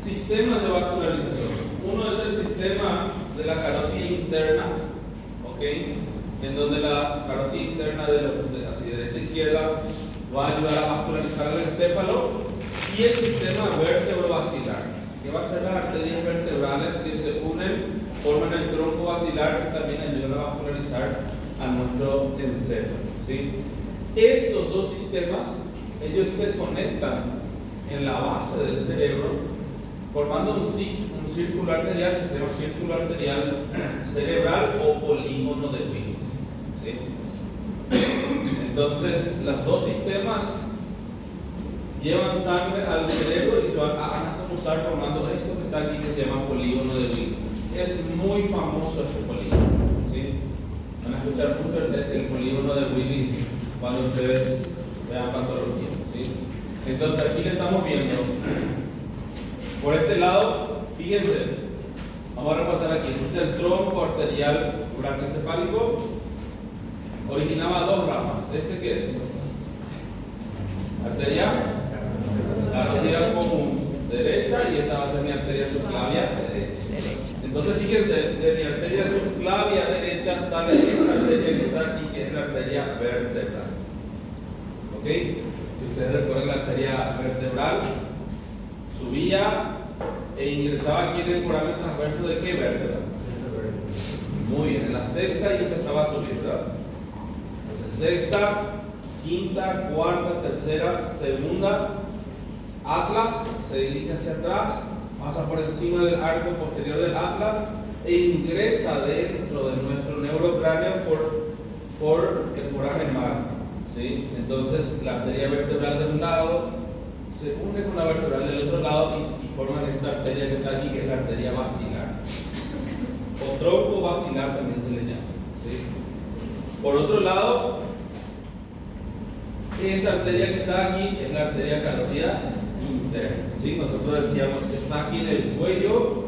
sistemas de vascularización. Uno es el sistema de la carótida interna, ¿ok? En donde la carótida interna así derecha a izquierda va a ayudar a vascularizar el encéfalo, y el sistema vértebro-basilar, que va a ser las arterias vertebrales que se unen, forman el tronco basilar, que también ayudan a vascularizar a nuestro encéfalo, ¿sí? Estos dos sistemas, ellos se conectan en la base del cerebro, formando un círculo arterial que se llama círculo arterial cerebral o polígono de Willis, ¿sí? Entonces, los dos sistemas llevan sangre al cerebro y se van a usar formando esto que está aquí, que se llama polígono de Willis. Es muy famoso este polígono, ¿sí? Van a escuchar mucho el polígono de Willis cuando ustedes vean patología, ¿sí? Entonces, aquí le estamos viendo por este lado, fíjense, vamos a repasar aquí. Este es el tronco arterial brachiocefálico, originaba dos ramas. ¿Este qué es? Arteria carótida común derecha, y esta va a ser mi arteria subclavia derecha. Entonces fíjense, de mi arteria subclavia derecha sale esta arteria que está aquí, que es la arteria vertebral. ¿Ok? Si ustedes recuerdan, la arteria vertebral subía e ingresaba aquí en el foramen transverso de qué vértebra. Muy bien, en la sexta y empezaba a subir, ¿verdad? Entonces, sexta, quinta, cuarta, tercera, segunda, atlas, se dirige hacia atrás, pasa por encima del arco posterior del atlas e ingresa dentro de nuestro neurocráneo por el foramen magno, ¿sí? Entonces, la arteria vertebral de un lado se une con la vertebral del otro lado y forman esta arteria que está aquí, que es la arteria basilar, o tronco basilar también se le llama, ¿sí? Por otro lado, esta arteria que está aquí es la arteria carótida interna, ¿sí? Nosotros decíamos que está aquí en el cuello,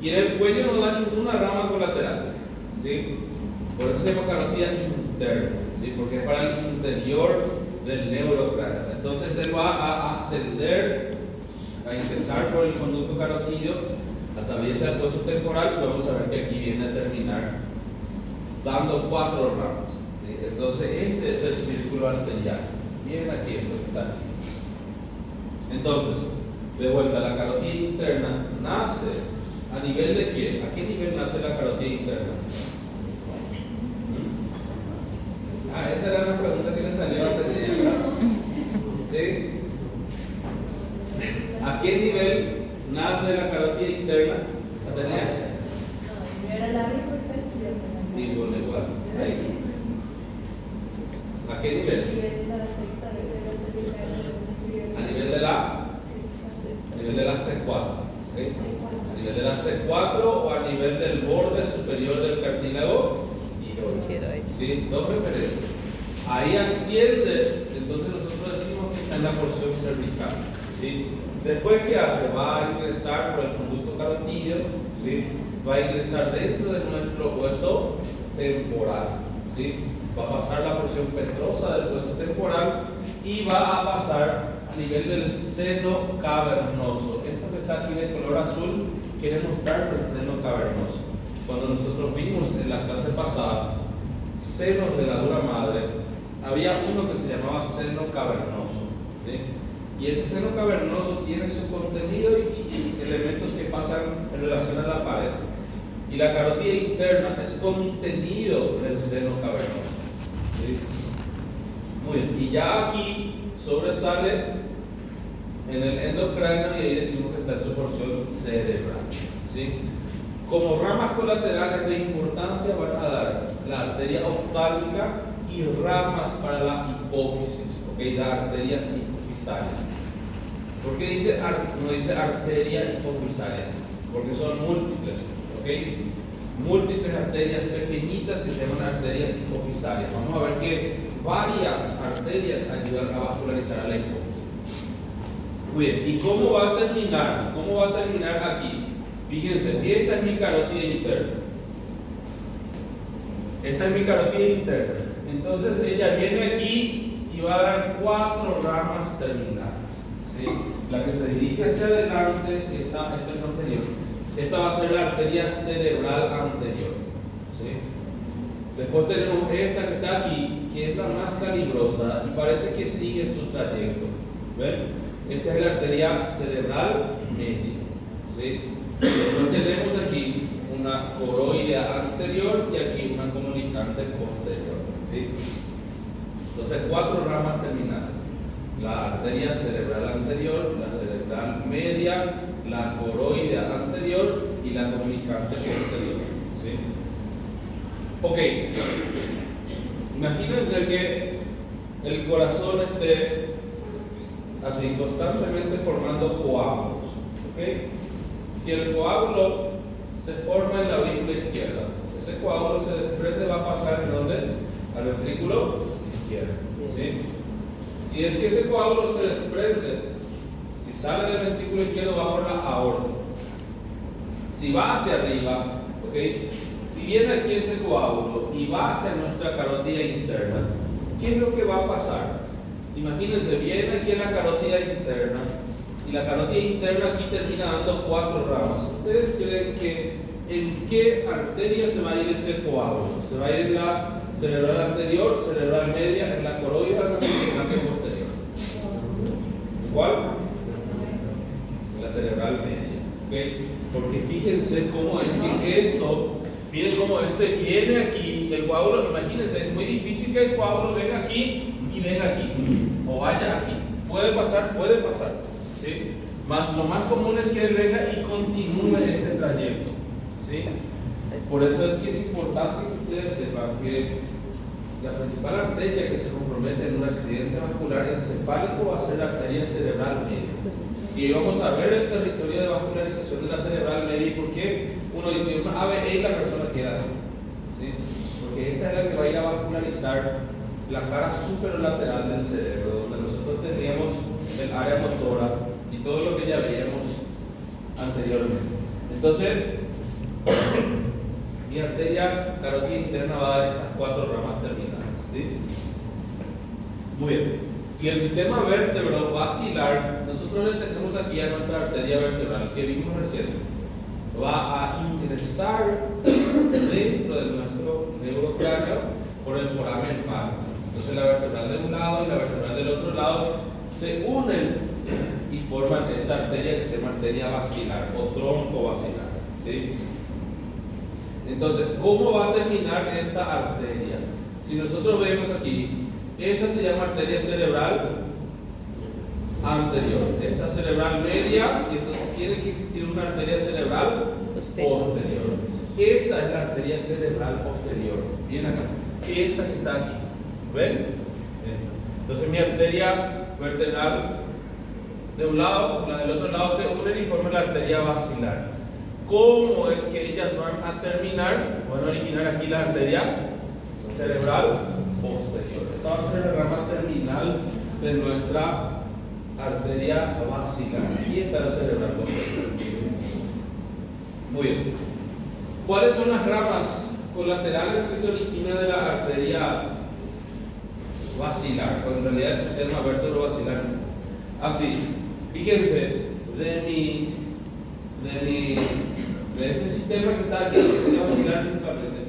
y en el cuello no da ninguna rama colateral, ¿sí? Por eso se llama carótida interna, ¿sí? Porque es para el interior del neurocráneo. Entonces él va a ascender, a ingresar por el conducto carotídeo, atraviesa el hueso temporal, y vamos a ver que aquí viene a terminar dando 4 ramas, ¿sí? Entonces este es el círculo arterial. Bien, aquí esto que está aquí. Entonces, de vuelta, la carótida interna nace a nivel de ¿qué? ¿A qué nivel nace la carótida interna? Esa era la pregunta que le salió antes de llegar, ¿sí? ¿A qué nivel nace la carótida interna? Era la hipertensión. Y bueno, igual. Ahí. ¿A qué nivel? A nivel de la C4, ¿sí? A nivel de la C4 o a nivel del borde superior del cartílago, ¿sí? Dos referencias. Ahí asciende, entonces nosotros decimos que está en la porción cervical, ¿sí? Después, ¿qué hace? Va a ingresar por el conducto carotídeo, ¿sí? Va a ingresar dentro de nuestro hueso temporal, ¿sí? Va a pasar la porción petrosa del hueso temporal y va a pasar a nivel del seno cavernoso. Esto que está aquí de color azul quiere mostrar el seno cavernoso. Cuando nosotros vimos en la clase pasada senos de la dura madre, había uno que se llamaba seno cavernoso, ¿sí? Y ese seno cavernoso tiene su contenido y elementos que pasan en relación a la pared. Y la carótida interna es contenido del seno cavernoso, ¿sí? Muy bien, y ya aquí sobresale en el endocráneo, y ahí decimos que está en su porción cerebral, ¿sí? Como ramas colaterales de importancia van a dar la arteria oftálmica y ramas para la hipófisis, ¿ok? Las arterias hipofisales. ¿Por qué no dice arteria hipofisaria? Porque son múltiples, ¿ok? Múltiples arterias pequeñitas que se llaman arterias hipofisarias. Vamos a ver que varias arterias ayudan a vascularizar a la hipófisis. Muy bien, ¿y cómo va a terminar? ¿Cómo va a terminar aquí? Fíjense, esta es mi carótida interna. Esta es mi carótida interna. Entonces ella viene aquí y va a dar 4 ramas terminales, ¿sí? La que se dirige hacia adelante, esta es anterior. Esta va a ser la arteria cerebral anterior. ¿Sí? Después tenemos esta que está aquí, que es la más calibrosa y parece que sigue su trayecto. ¿Ven? Esta es la arteria cerebral media. ¿Sí? Después tenemos aquí una coroidea anterior y aquí una comunicante posterior. ¿Sí? Entonces, 4 ramas terminales: la arteria cerebral anterior, la cerebral media, la coroidea anterior y la comunicante posterior. ¿Sí? Ok, imagínense que el corazón esté así constantemente formando coágulos. ¿Okay? Si el coágulo se forma en la aurícula izquierda, ese coágulo se desprende, va a pasar ¿en dónde? Al ventrículo izquierdo. ¿Sí? Si es que ese coágulo se desprende, si sale del ventrículo izquierdo va por la aorta. Si va hacia arriba, ¿okay? Si viene aquí ese coágulo y va hacia nuestra carótida interna, ¿qué es lo que va a pasar? Imagínense, viene aquí en la carótida interna y la carótida interna aquí termina dando 4 ramas. ¿Ustedes creen que en qué arteria se va a ir ese coágulo? ¿Se va a ir en la cerebral anterior, cerebral media, en la coroidea o en la comunicante posterior? ¿Cuál? En la cerebral media. ¿Okay? Porque fíjense cómo es que esto, miren cómo este viene aquí, el coágulo, imagínense, es muy difícil que el coágulo venga aquí y venga aquí, o vaya aquí. Puede pasar, ¿sí? Lo más común es que él venga y continúe este trayecto, ¿sí? Por eso es que es importante que ustedes sepan que la principal arteria que se compromete en un accidente vascular encefálico va a ser la arteria cerebral media. Y vamos a ver el territorio de vascularización de la cerebral media, porque uno dice, una AVE y la persona queda así, ¿sí? Porque esta es la que va a ir a vascularizar la cara superolateral del cerebro, donde nosotros tendríamos el área motora y todo lo que ya veíamos anteriormente. Entonces, mi arteria carótida interna va a dar estas 4 ramas terminales, ¿sí? Muy bien. Y el sistema vértebro basilar, nosotros le tenemos aquí a nuestra arteria vertebral que vimos recién. Va a ingresar dentro de nuestro neurocráneo por el foramen magnum. Entonces la vertebral de un lado y la vertebral del otro lado se unen y forman esta arteria que se llama arteria basilar o tronco basilar. ¿Sí? Entonces, ¿cómo va a terminar esta arteria? Si nosotros vemos aquí, esta se llama arteria cerebral anterior, esta cerebral media, y entonces tiene que existir una arteria cerebral posterior. Esta es la arteria cerebral posterior, bien acá, esta que está aquí, ¿ven? Entonces mi arteria vertebral de un lado, la del otro lado se unen y forman la arteria basilar. ¿Cómo es que ellas van a terminar? Van a originar aquí la arteria cerebral posterior. Esa va a ser la rama terminal de nuestra arteria basilar. Aquí está la cerebral posterior. Muy bien. ¿Cuáles son las ramas colaterales que se originan de la arteria basilar? Cuando en realidad el sistema vértebro-basilar. Así, fíjense, de este sistema que está aquí, la arteria basilar principalmente,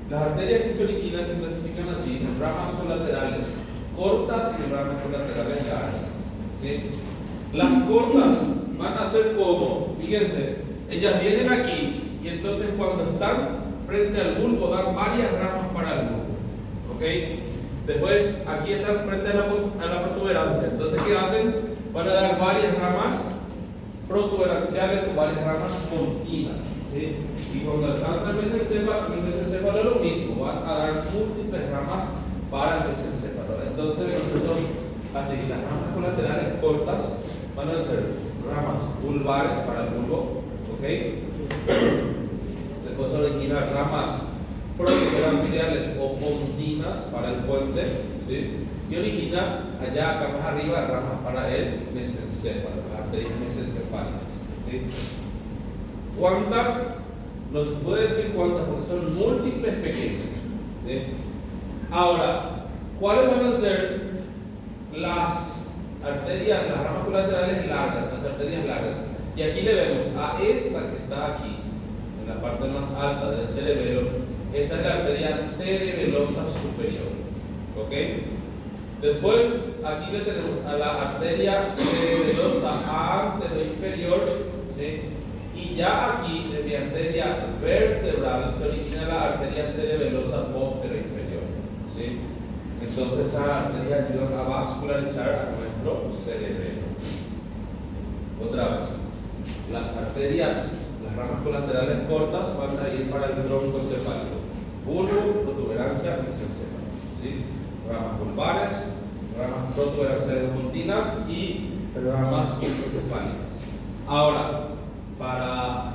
las arterias que se originan se clasifican así, en ramas colaterales cortas y ramas colaterales largas, ¿sí? Las cortas van a ser como, fíjense, ellas vienen aquí y entonces cuando están frente al bulbo dan varias ramas para el bulbo, ¿ok? Después aquí están frente a la protuberancia, entonces ¿qué hacen? Van a dar varias ramas protuberanciales o varias ramas continuas, ¿sí? Y cuando alcanza el mesencéfalo es lo mismo, van a dar múltiples ramas para el mesencéfalo. Entonces nosotros, así, las ramas colaterales cortas van a ser ramas vulvares para el bulbo, ¿ok? Después originar ramas protuberanciales o continuas para el puente, ¿sí? Y origina allá acá más arriba ramas para el mesencéfalo, las arterias mesencefálicas, ¿sí? ¿Cuántas? No se puede decir cuántas porque son múltiples pequeñas, ¿sí? Ahora, ¿cuáles van a ser las arterias, las ramas colaterales largas, las arterias largas. Y aquí le vemos a esta que está aquí, en la parte más alta del cerebelo. Esta es la arteria cerebelosa superior. ¿Ok? Después, aquí le tenemos a la arteria cerebelosa anteroinferior, ¿sí? Y ya aquí, en mi arteria vertebral, se origina la arteria cerebelosa posteroinferior, ¿sí? Entonces, esas arterias ayudan a vascularizar a nuestro cerebelo. Otra vez, las arterias, las ramas colaterales cortas van a ir para el tronco encefálico, bulbo, protuberancia y mesencéfalo, ¿sí? Ramas vulvares, ramas protuberanciales continuas y ramas mesencefálicas. Ahora, para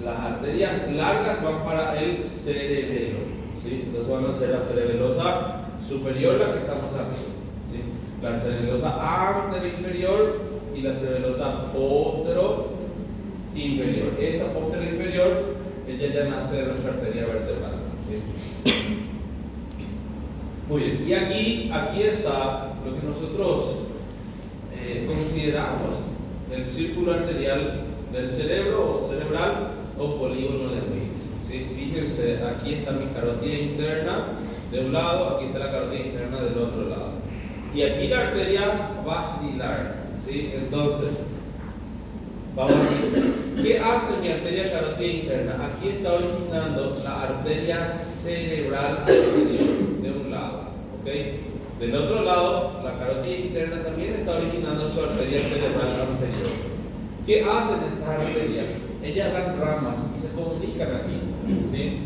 las arterias largas van para el cerebelo, ¿sí? Entonces van a ser la cerebelosa superior, la que estamos aquí, ¿sí? La cerebelosa anteroinferior y la cerebelosa posteroinferior. Esta posteroinferior, ella ya nace de nuestra arteria vertebral, ¿sí? Muy bien, y aquí está lo que nosotros consideramos el círculo arterial del cerebro o cerebral o polígono de Willis, ¿sí? Fíjense, aquí está mi carótida interna de un lado, aquí está la carótida interna del otro lado. Y aquí la arteria basilar, ¿sí? Entonces, vamos a ver, ¿qué hace mi arteria carótida interna? Aquí está originando la arteria cerebral anterior de un lado, ¿ok? Del otro lado, la carótida interna también está originando su arteria cerebral anterior. ¿Qué hacen estas arterias? Ellas dan ramas y se comunican aquí, ¿sí?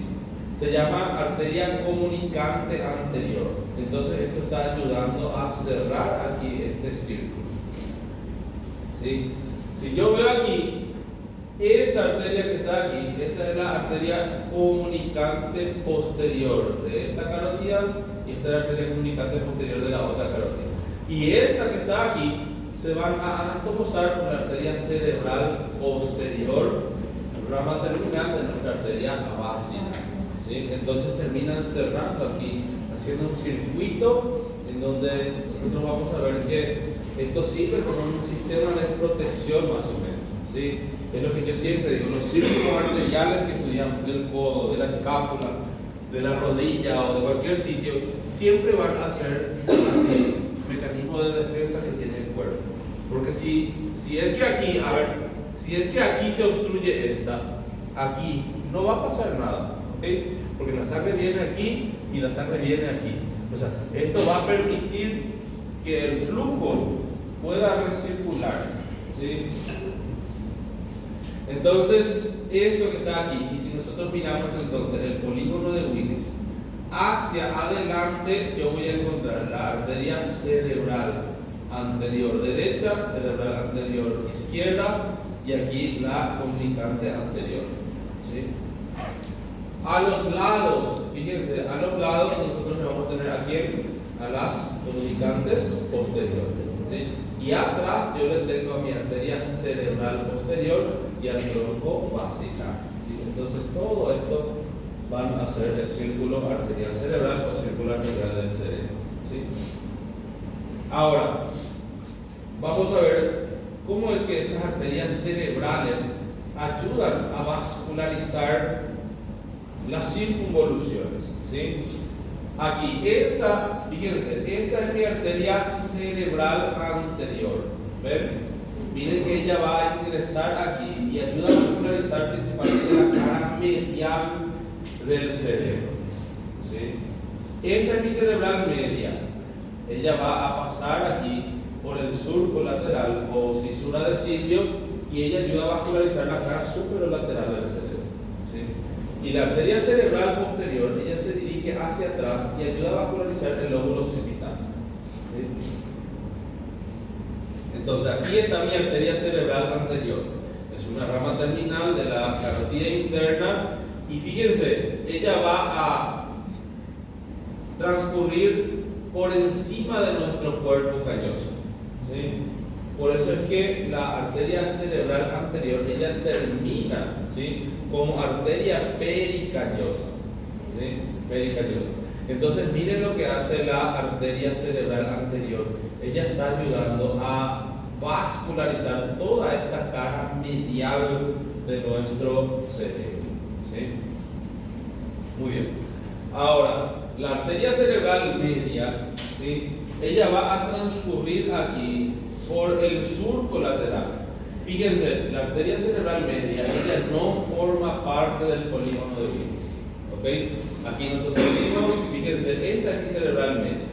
Se llama arteria comunicante anterior. Entonces esto está ayudando a cerrar aquí este círculo, ¿sí? Si yo veo aquí, esta arteria que está aquí, esta es la arteria comunicante posterior de esta carótida y esta es la arteria comunicante posterior de la otra carótida. Y esta que está aquí se van a anatomosar con la arteria cerebral posterior, rama terminal de nuestra arteria básica, ¿sí? Entonces terminan cerrando aquí, haciendo un circuito en donde nosotros vamos a ver que esto sirve como un sistema de protección más o menos, ¿sí? Es lo que yo siempre digo, los círculos arteriales que estudiamos del codo, de la escápula, de la rodilla o de cualquier sitio, siempre van a ser así, mecanismos de defensa que tiene el cuerpo. Porque si es que aquí, a ver, si es que aquí se obstruye esta, aquí no va a pasar nada, ¿ok? Porque la sangre viene aquí y la sangre viene aquí. O sea, esto va a permitir que el flujo pueda recircular, ¿sí? Entonces, esto que está aquí, y si nosotros miramos entonces el polígono de Willis, hacia adelante yo voy a encontrar la arteria cerebral anterior derecha, cerebral anterior izquierda, y aquí la comunicante anterior, ¿sí? A los lados, fíjense, a los lados nosotros le vamos a tener aquí a las comunicantes posteriores, ¿sí? Y atrás yo le tengo a mi arteria cerebral posterior y al tronco basilar, ¿sí? Entonces todo esto van a ser el círculo arterial cerebral o círculo arterial del cerebro, ¿sí? Ahora, vamos a ver cómo es que estas arterias cerebrales ayudan a vascularizar las circunvoluciones, ¿sí? Aquí, esta, fíjense, esta es mi arteria cerebral anterior, ¿ven? Miren que ella va a ingresar aquí y ayuda a vascularizar principalmente la cara medial del cerebro, ¿sí? Esta es mi cerebral media, ella va a pasar aquí por el surco lateral o cisura de cilio y ella ayuda a vascularizar la cara superolateral del cerebro, ¿sí? Y la arteria cerebral posterior, ella se dirige hacia atrás y ayuda a vascularizar el lóbulo occipital, ¿sí? Entonces aquí está mi arteria cerebral anterior, es una rama terminal de la carótida interna y fíjense, ella va a transcurrir por encima de nuestro cuerpo calloso, ¿sí? Por eso es que la arteria cerebral anterior, ella termina, ¿sí?, como arteria pericallosa, ¿sí? Pericallosa. Entonces miren lo que hace la arteria cerebral anterior. Ella está ayudando a vascularizar toda esta cara medial de nuestro cerebro. ¿Sí? Muy bien. Ahora, la arteria cerebral media, ¿sí? Ella va a transcurrir aquí por el surco lateral. Fíjense, la arteria cerebral media, ella no forma parte del polígono de Willis. ¿Ok? Aquí nosotros vimos, fíjense, esta aquí cerebral media.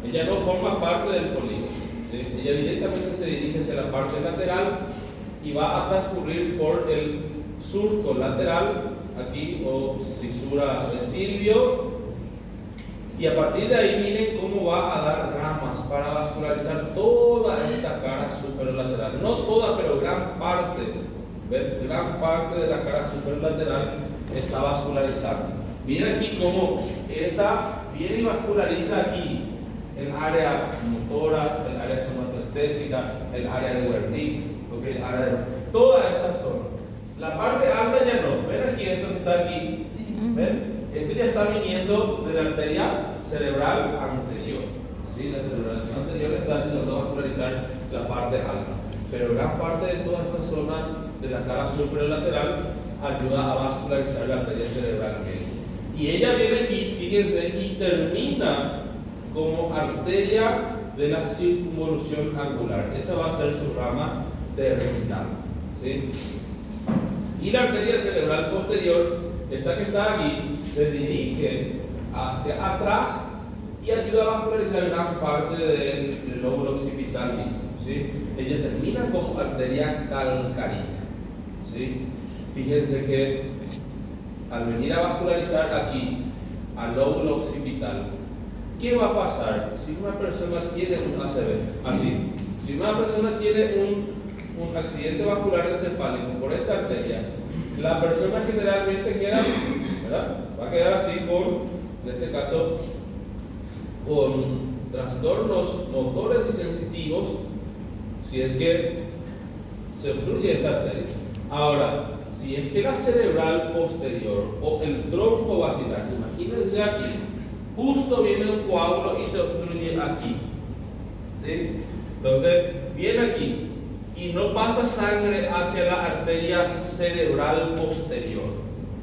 Ella no forma parte del polígono. ¿Sí? Ella directamente se dirige hacia la parte lateral y va a transcurrir por el surco lateral, aquí, o cisura de Silvio. Y a partir de ahí miren cómo va a dar ramas para vascularizar toda esta cara superlateral. No toda, pero gran parte. ¿Ven? Gran parte de la cara superlateral está vascularizando. Miren aquí cómo esta viene y vasculariza aquí el área motora, el área somatoestésica, el área de Wernicke, ¿okay? Toda esta zona. La parte alta ya no. ¿Ven aquí esto que está aquí? ¿Ven? Este ya está viniendo de la arteria cerebral anterior. ¿Sí? La cerebral anterior está ayudando a vascularizar la parte alta. Pero gran parte de toda esta zona de la cara supralateral ayuda a vascularizar la arteria cerebral media. Y ella viene aquí, fíjense, y termina como arteria de la circunvolución angular. Esa va a ser su rama terminal. ¿Sí? Y la arteria cerebral posterior, esta que está aquí, se dirige hacia atrás y ayuda a vascularizar gran parte del lóbulo occipital mismo. ¿Sí? Ella termina como arteria calcárea. ¿Sí? Fíjense que al venir a vascularizar aquí al lóbulo occipital, ¿qué va a pasar si una persona tiene un ACV? Así, si una persona tiene un accidente vascular encefálico por esta arteria, la persona generalmente queda así, ¿verdad? Va a quedar así en este caso, con trastornos motores y sensitivos, si es que se obstruye esta arteria. Ahora, si es que la cerebral posterior o el tronco basilar, imagínense aquí, justo viene un coágulo y se obstruye aquí. ¿Sí? Entonces, viene aquí y no pasa sangre hacia la arteria cerebral posterior.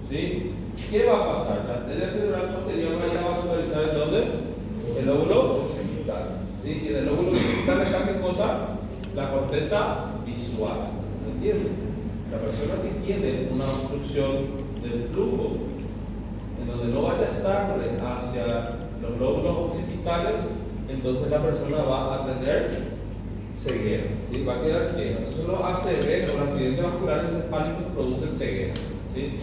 ¿Sí? ¿Qué va a pasar? La arteria cerebral posterior va a ir a vascularizar ¿en dónde? El lóbulo occipital. ¿Sí? Y en el lóbulo occipital está ¿qué cosa? La corteza visual. ¿Me entienden? La persona que tiene una obstrucción del flujo, en donde no vaya sangre hacia los lóbulos occipitales, entonces la persona va a tener ceguera, ¿sí? Va a quedar ciega. Eso los ACV, los accidentes vasculares encefálicos, producen ceguera. ¿Sí?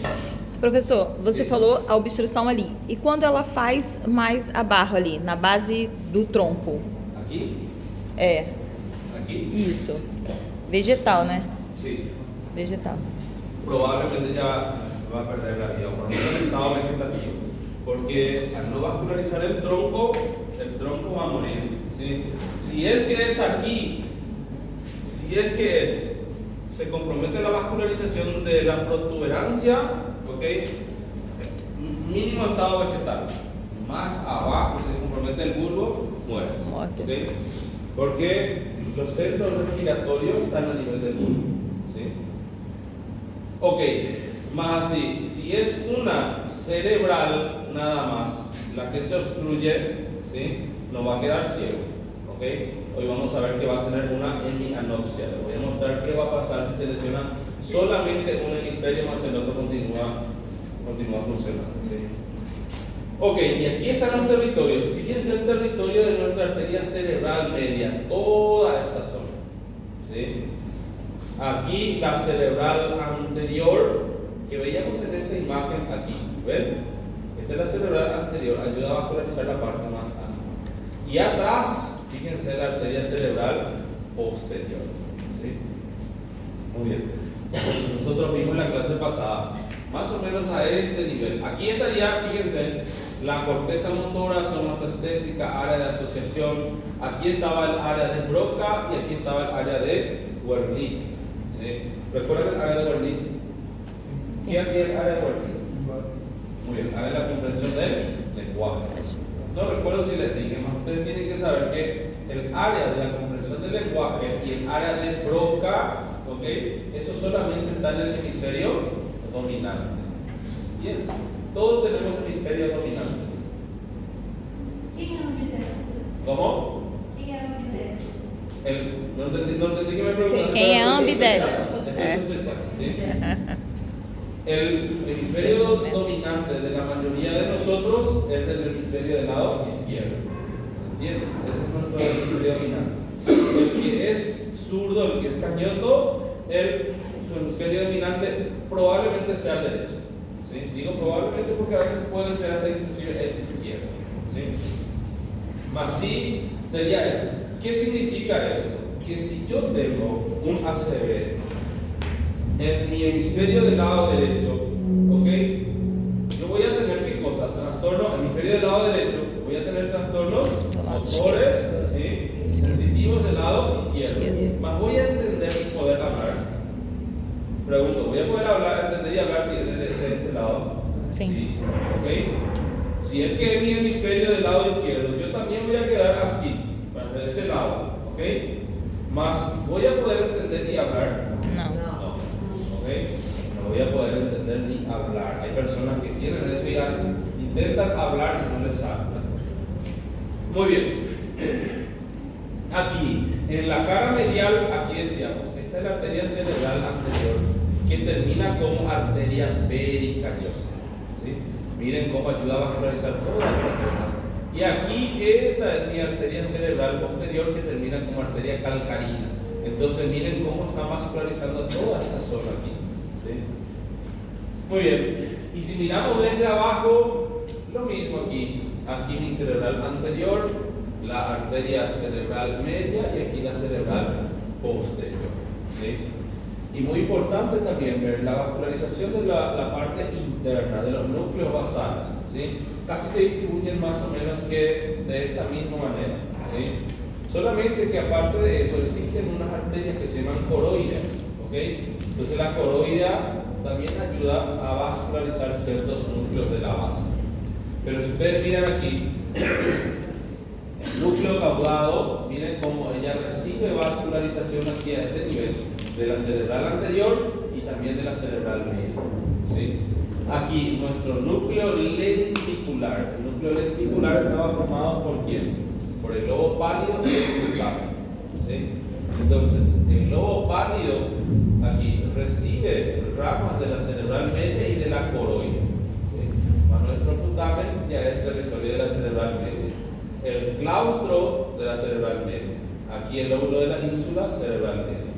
Professor, você falou a obstrução ali. E quando ela faz mais abaixo ali, na base do tronco? Aqui? É. Aqui? Isso. Vegetal, né? Sí. Vegetal. Probablemente ya va a perder la vida, por lo menos en estado vegetativo, porque al no vascularizar el tronco va a morir. ¿Sí? Si es que es aquí, se compromete la vascularización de la protuberancia, ¿ok? Mínimo estado vegetal, más abajo se compromete el bulbo, muere. ¿Okay? Porque los centros respiratorios están a nivel del bulbo. ¿Sí? Ok, más así, si es una cerebral nada más, la que se obstruye, ¿sí? No va a quedar ciego. ¿Ok? Hoy vamos a ver que va a tener una hemianopsia. Les voy a mostrar qué va a pasar si se lesiona solamente un hemisferio más el otro continúa funcionando. ¿Sí? Ok, y aquí están los territorios. Fíjense el territorio de nuestra arteria cerebral media, toda esta zona. ¿Sí? Aquí la cerebral anterior, que veíamos en esta imagen aquí, ¿ven? Esta es la cerebral anterior, ayuda a vascularizar la parte más alta. Y atrás, fíjense la arteria cerebral posterior. ¿Sí? Muy bien. Nosotros vimos en la clase pasada, más o menos a este nivel. Aquí estaría, fíjense, la corteza motora, somatoestésica, área de asociación. Aquí estaba el área de Broca y aquí estaba el área de Wernicke. ¿Recuerdan el área de Wernicke? ¿Qué hacía el área de Wernicke? Muy bien, área de la comprensión del lenguaje. no recuerdo si les dije, más ustedes tienen que saber que el área de la comprensión del lenguaje y el área de Broca, ¿ok? Eso solamente está en el hemisferio dominante. Bien, todos tenemos hemisferio dominante. ¿Cómo? No entendí que me preguntaste. Quem é ambidestro? ¿Sí? El hemisferio dominante de la mayoría de nosotros es el hemisferio del lado izquierdo. ¿Entienden? Ese es nuestro hemisferio dominante. El que es zurdo, el que es cañoto, su hemisferio dominante probablemente sea el derecho. ¿Sí? Digo probablemente porque a veces puede ser hasta inclusive el izquierdo. ¿Sí? Mas sí sería eso. ¿Qué significa esto? Que si yo tengo un ACV en mi hemisferio del lado derecho, ¿ok? Yo voy a tener ¿qué cosa? Trastorno, hemisferio del lado derecho, voy a tener trastornos motores, ¿sí? Sensitivos del lado izquierdo. Más voy a entender y poder hablar. Pregunto, ¿voy a poder hablar, entender y hablar si es de este lado? Sí. ¿Ok? Si es que en mi hemisferio del lado izquierdo, yo también voy a quedar así, de este lado, ¿ok? Más voy a poder entender y hablar. Não. No voy a poder entender ni hablar. Hay personas que tienen eso y intentan hablar y no les sale. Muy bien. Aquí, en la cara medial, aquí decíamos, esta es la arteria cerebral anterior que termina como arteria pericariosa. ¿Sí? Miren cómo ayuda a vascularizar toda esta zona. Y aquí, esta es mi arteria cerebral posterior que termina como arteria calcarina. Entonces miren cómo está vascularizando toda esta zona aquí. ¿Sí? Muy bien. Y si miramos desde abajo, lo mismo aquí. Aquí mi cerebral anterior, la arteria cerebral media y aquí la cerebral posterior. ¿Sí? Y muy importante también ver la vascularización de la parte interna, de los núcleos basales. ¿Sí? Casi se distribuyen más o menos que de esta misma manera. ¿Sí? Solamente que aparte de eso existen unas arterias que se llaman coroides, ¿ok? Entonces la coroidea también ayuda a vascularizar ciertos núcleos de la base. Pero si ustedes miran aquí, el núcleo caudado, miren cómo ella recibe vascularización aquí a este nivel de la cerebral anterior y también de la cerebral media. ¿Sí? Aquí nuestro núcleo lenticular. El núcleo lenticular estaba formado por ¿quién? Por el lobo pálido y el glutamo. ¿Sí? Entonces, el lobo pálido aquí recibe ramas de la cerebral media y de la coroide. ¿Sí? Más nuestro putamen ya es territorio de la cerebral media. El claustro de la cerebral media. Aquí el lóbulo de la ínsula cerebral media.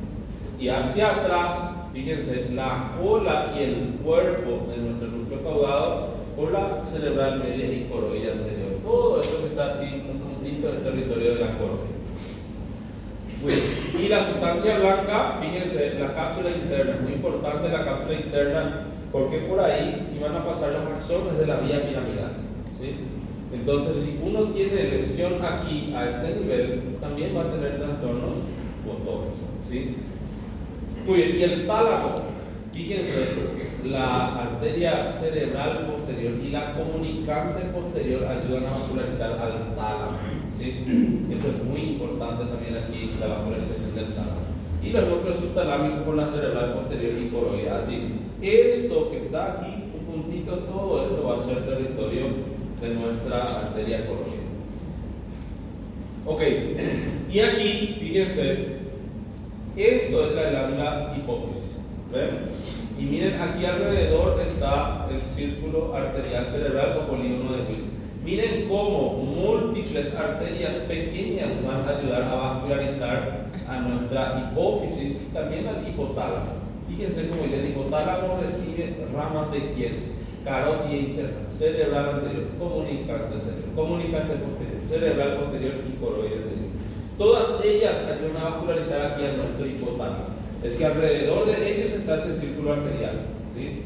Y hacia atrás, fíjense, la cola y el cuerpo de nuestro núcleo caudado por la cerebral media y coroide anterior. Todo esto que está así, un puntito del territorio de la coroide. Y la sustancia blanca, fíjense, la cápsula interna, es muy importante la cápsula interna porque por ahí iban a pasar los axones de la vía piramidal. ¿Sí? Entonces, si uno tiene lesión aquí a este nivel, también va a tener trastornos motores. ¿Sí? Muy bien, y el tálamo, fíjense, la arteria cerebral posterior y la comunicante posterior ayudan a vascularizar al tálamo. ¿Sí? Eso es muy importante también aquí, la vascularización del tálamo. Y los núcleos subtalámicos con la cerebral posterior y coroidea. Así, esto que está aquí, un puntito, todo esto va a ser territorio de nuestra arteria coroidea. Ok, y aquí, fíjense, esto es la glándula hipófisis. ¿Ven? Y miren, aquí alrededor está el círculo arterial cerebral o polígono de Wills. Miren cómo múltiples arterias pequeñas van a ayudar a vascularizar a nuestra hipófisis y también al hipotálamo. Fíjense cómo dice, el hipotálamo recibe ramas de quién? Carótida interna, cerebral anterior, comunicante posterior, cerebral posterior y coroide anterior. Todas ellas ayudan a vascularizar aquí a nuestro hipotálamo. Es que alrededor de ellos está este círculo arterial. ¿Sí?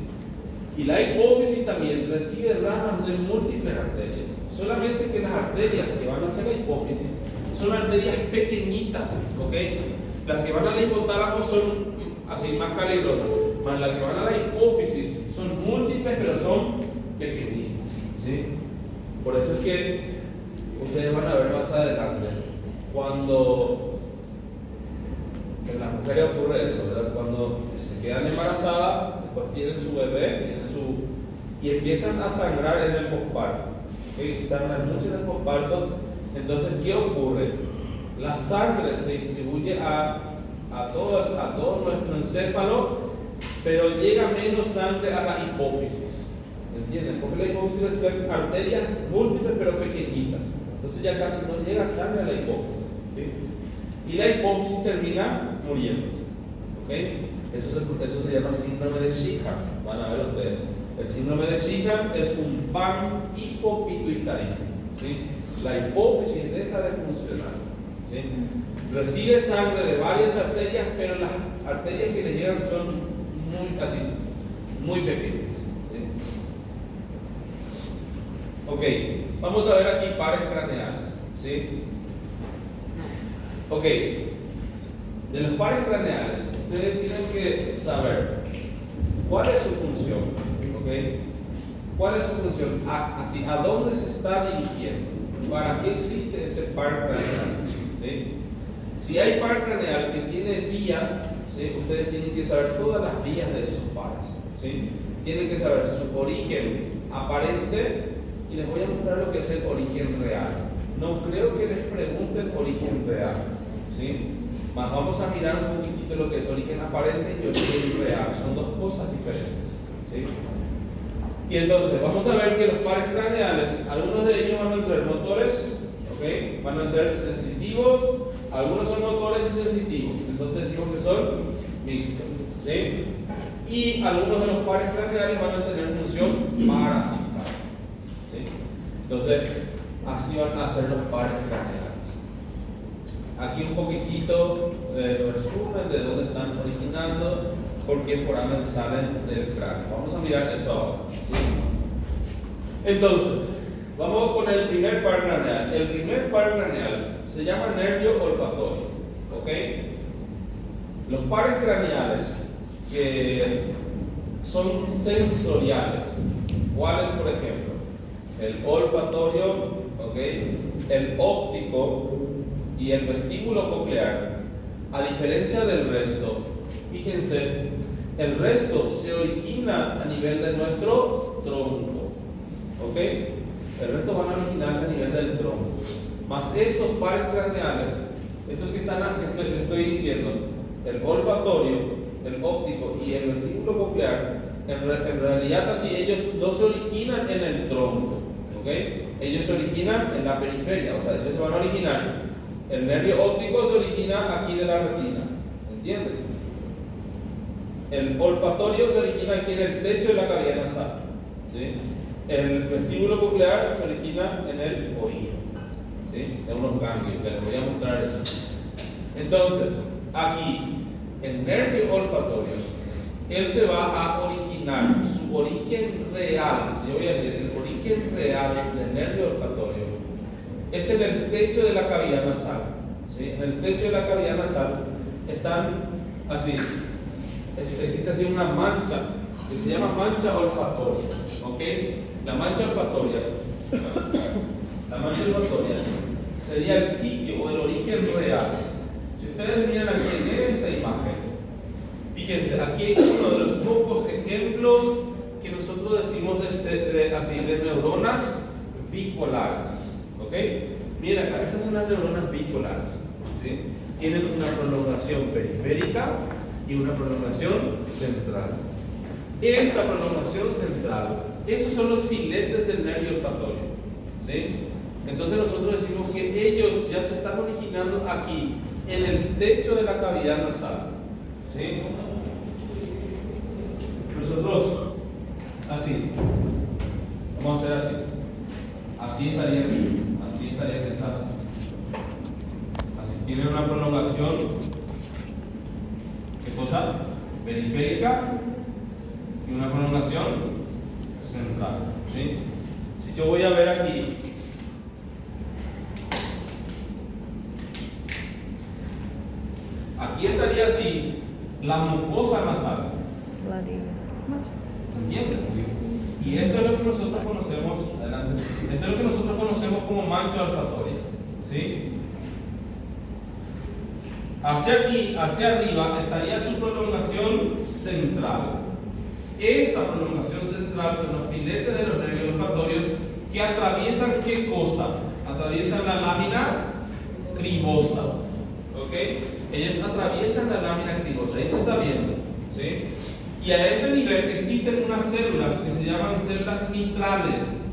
Y la hipófisis también recibe ramas de múltiples arterias. Solamente que las arterias que van hacia la hipófisis son arterias pequeñitas. ¿Ok? Las que van a la hipotálamo son así más calibrosas. Más las que van a la hipófisis son múltiples, pero son pequeñitas. ¿Sí? Por eso es que ustedes van a ver más adelante, cuando en las mujeres ocurre eso, ¿verdad? Cuando se quedan embarazadas, después tienen su bebé, y empiezan a sangrar en el posparto. ¿Okay? Sangran mucho en el posparto. Entonces, ¿qué ocurre? La sangre se distribuye a todo nuestro encéfalo, pero llega menos sangre a la hipófisis. ¿Entienden? Porque la hipófisis es arterias múltiples pero pequeñitas. Entonces ya casi no llega sangre a la hipófisis. ¿Okay? Y la hipófisis termina muriéndose. ¿Okay? Eso se llama síndrome de Sheehan. Van a ver ustedes. El síndrome de Sheehan es un panhipopituitarismo. ¿Sí? La hipófisis deja de funcionar. ¿Sí? Recibe sangre de varias arterias, pero las arterias que le llegan son muy pequeñas. ¿Sí? Ok, vamos a ver aquí pares craneales. ¿Sí? Ok, de los pares craneales, ustedes tienen que saber cuál es su función. ¿Ok? ¿Cuál es su función? ¿A dónde se está dirigiendo? ¿Para qué existe ese par craneal? ¿Sí? Si hay par craneal que tiene vía, ¿sí? Ustedes tienen que saber todas las vías de esos pares. ¿Sí? Tienen que saber su origen aparente y les voy a mostrar lo que es el origen real. No creo que les pregunten origen real. ¿Sí? Más vamos a mirar un poquitito lo que es origen aparente y origen real. Son dos cosas diferentes. ¿Sí? Y entonces vamos a ver que los pares craneales, algunos de ellos van a ser motores, ¿okay? Van a ser sensitivos, algunos son motores y sensitivos, entonces decimos que son mixtos. ¿Sí? Y algunos de los pares craneales van a tener función parasimpática. ¿Sí? Entonces, así van a ser los pares craneales. Aquí un poquitito de resumen de dónde están originando, por qué foramen salen del cráneo. Vamos a mirar eso ahora. ¿Sí? Entonces, vamos con el primer par craneal. El primer par craneal se llama nervio olfatorio. ¿Ok? Los pares craneales que son sensoriales, ¿cuáles por ejemplo? El olfatorio, ¿ok? El óptico y el vestíbulo coclear. A diferencia del resto, fíjense, el resto se origina a nivel de nuestro tronco. ¿Ok? El resto van a originarse a nivel del tronco. Más estos pares craneales, estos que estoy diciendo, el olfatorio, el óptico y el vestíbulo coclear, en realidad así ellos no se originan en el tronco. ¿Ok? Ellos se originan en la periferia, o sea, ellos se van a originar. El nervio óptico se origina aquí de la retina. ¿Entienden? El olfatorio se origina aquí en el techo de la cavidad nasal. ¿Sí? El vestíbulo coclear se origina en el oído. ¿Sí? En unos ganglios, que les voy a mostrar eso. Entonces, aquí, el nervio olfatorio, él se va a originar, su origen real, si yo voy a decir, el origen real del nervio olfatorio, es en el techo de la cavidad nasal. ¿Sí? En el techo de la cavidad nasal están así. Existe así una mancha que se llama mancha olfatoria. ¿Ok? La mancha olfatoria sería el sitio o el origen real. Si ustedes miran aquí en esta imagen, fíjense, aquí hay uno de los pocos ejemplos que nosotros decimos de neuronas bipolares. ¿Ok? Miren acá, estas son las neuronas bipolares. ¿Sí? Tienen una prolongación periférica y una prolongación central. Esta prolongación central, esos son los filetes del nervio olfatorio. ¿Sí? Entonces nosotros decimos que ellos ya se están originando aquí, en el techo de la cavidad nasal. ¿Sí? Nosotros, así, vamos a hacer así. Así estaría que está así. Tiene una prolongación, ¿qué cosa? Periférica y una prolongación central. ¿Sí? Si yo voy a ver aquí, aquí estaría así la mucosa nasal. ¿Entienden? Y aquí. Esto es lo que nosotros conocemos, adelante, esto es lo que nosotros conocemos como mancha olfatoria, ¿sí? Hacia aquí, hacia arriba, estaría su prolongación central. Esta prolongación central son los filetes de los nervios olfatorios que atraviesan ¿qué cosa? Atraviesan la lámina cribosa, ¿ok? Ellos atraviesan la lámina cribosa, ahí se está viendo, ¿sí? Y a este nivel existen unas células que se llaman células mitrales,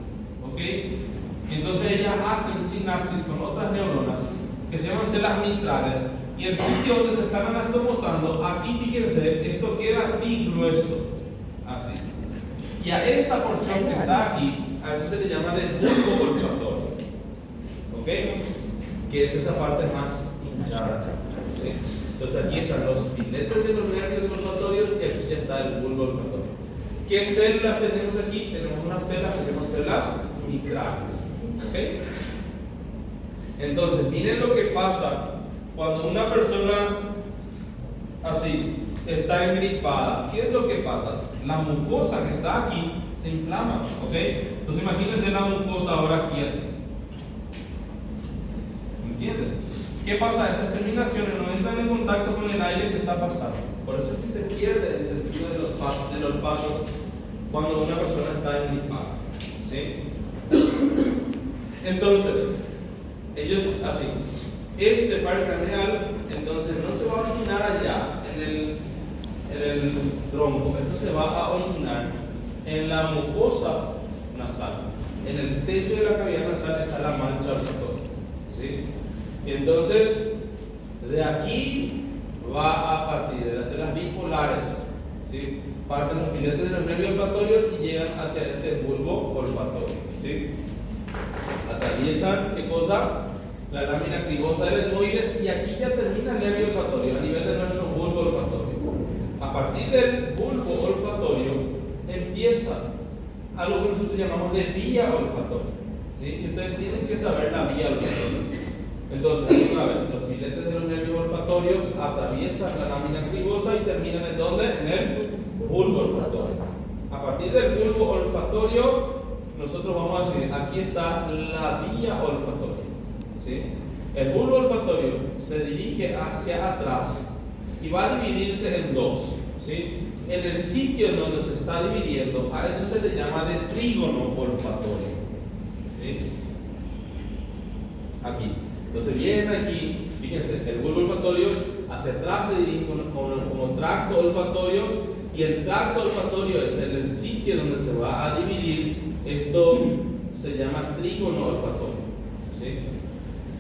¿ok? Y entonces ellas hacen sinapsis con otras neuronas que se llaman células mitrales, y el sitio donde se están anastomosando, aquí fíjense, esto queda así grueso, así. Y a esta porción que está aquí, a eso se le llama de bulbo olfatorio, ¿ok? Que es esa parte más hinchada, ¿sí? Entonces aquí están los filetes de los nervios olfatorios y aquí ya está el bulbo olfatorio. ¿Qué células tenemos aquí? Tenemos unas células que se llaman células mitrales, ¿ok? Entonces, miren lo que pasa cuando una persona así está engripada. ¿Qué es lo que pasa? La mucosa que está aquí se inflama, ¿ok? Entonces imagínense la mucosa ahora aquí así. ¿Entienden? ¿Qué pasa? Estas terminaciones no entran en contacto con el aire que está pasando. Por eso es que se pierde el sentido del olfato cuando una persona está engripada, ¿sí? Entonces, ellos así. Este par cardial, entonces no se va a originar allá en el tronco, esto se va a originar en la mucosa nasal. En el techo de la cavidad nasal está la mancha olfatoria, ¿sí? Y entonces, de aquí va a partir de las células bipolares, ¿sí? Parten los filetes de los nervios olfatorios y llegan hacia este bulbo olfatorio, ¿sí? Atraviesan, ¿qué cosa? La lámina cribosa del etmoides, y aquí ya termina el nervio olfatorio a nivel de nuestro bulbo olfatorio. A partir del bulbo olfatorio empieza algo que nosotros llamamos de vía olfatoria, ¿sí? Y ustedes tienen que saber la vía olfatoria. Entonces, una vez, los filetes de los nervios olfatorios atraviesan la lámina cribosa y terminan ¿en dónde? En el bulbo olfatorio. A partir del bulbo olfatorio, nosotros vamos a decir, aquí está la vía olfatoria, ¿sí? El bulbo olfatorio se dirige hacia atrás y va a dividirse en dos, ¿sí? En el sitio en donde se está dividiendo, a eso se le llama de trígono olfatorio, ¿sí? Aquí. Entonces viene aquí, fíjense, el bulbo olfatorio hacia atrás se dirige como tracto olfatorio, y el tracto olfatorio es el sitio donde se va a dividir. Esto se llama trígono olfatorio, ¿sí?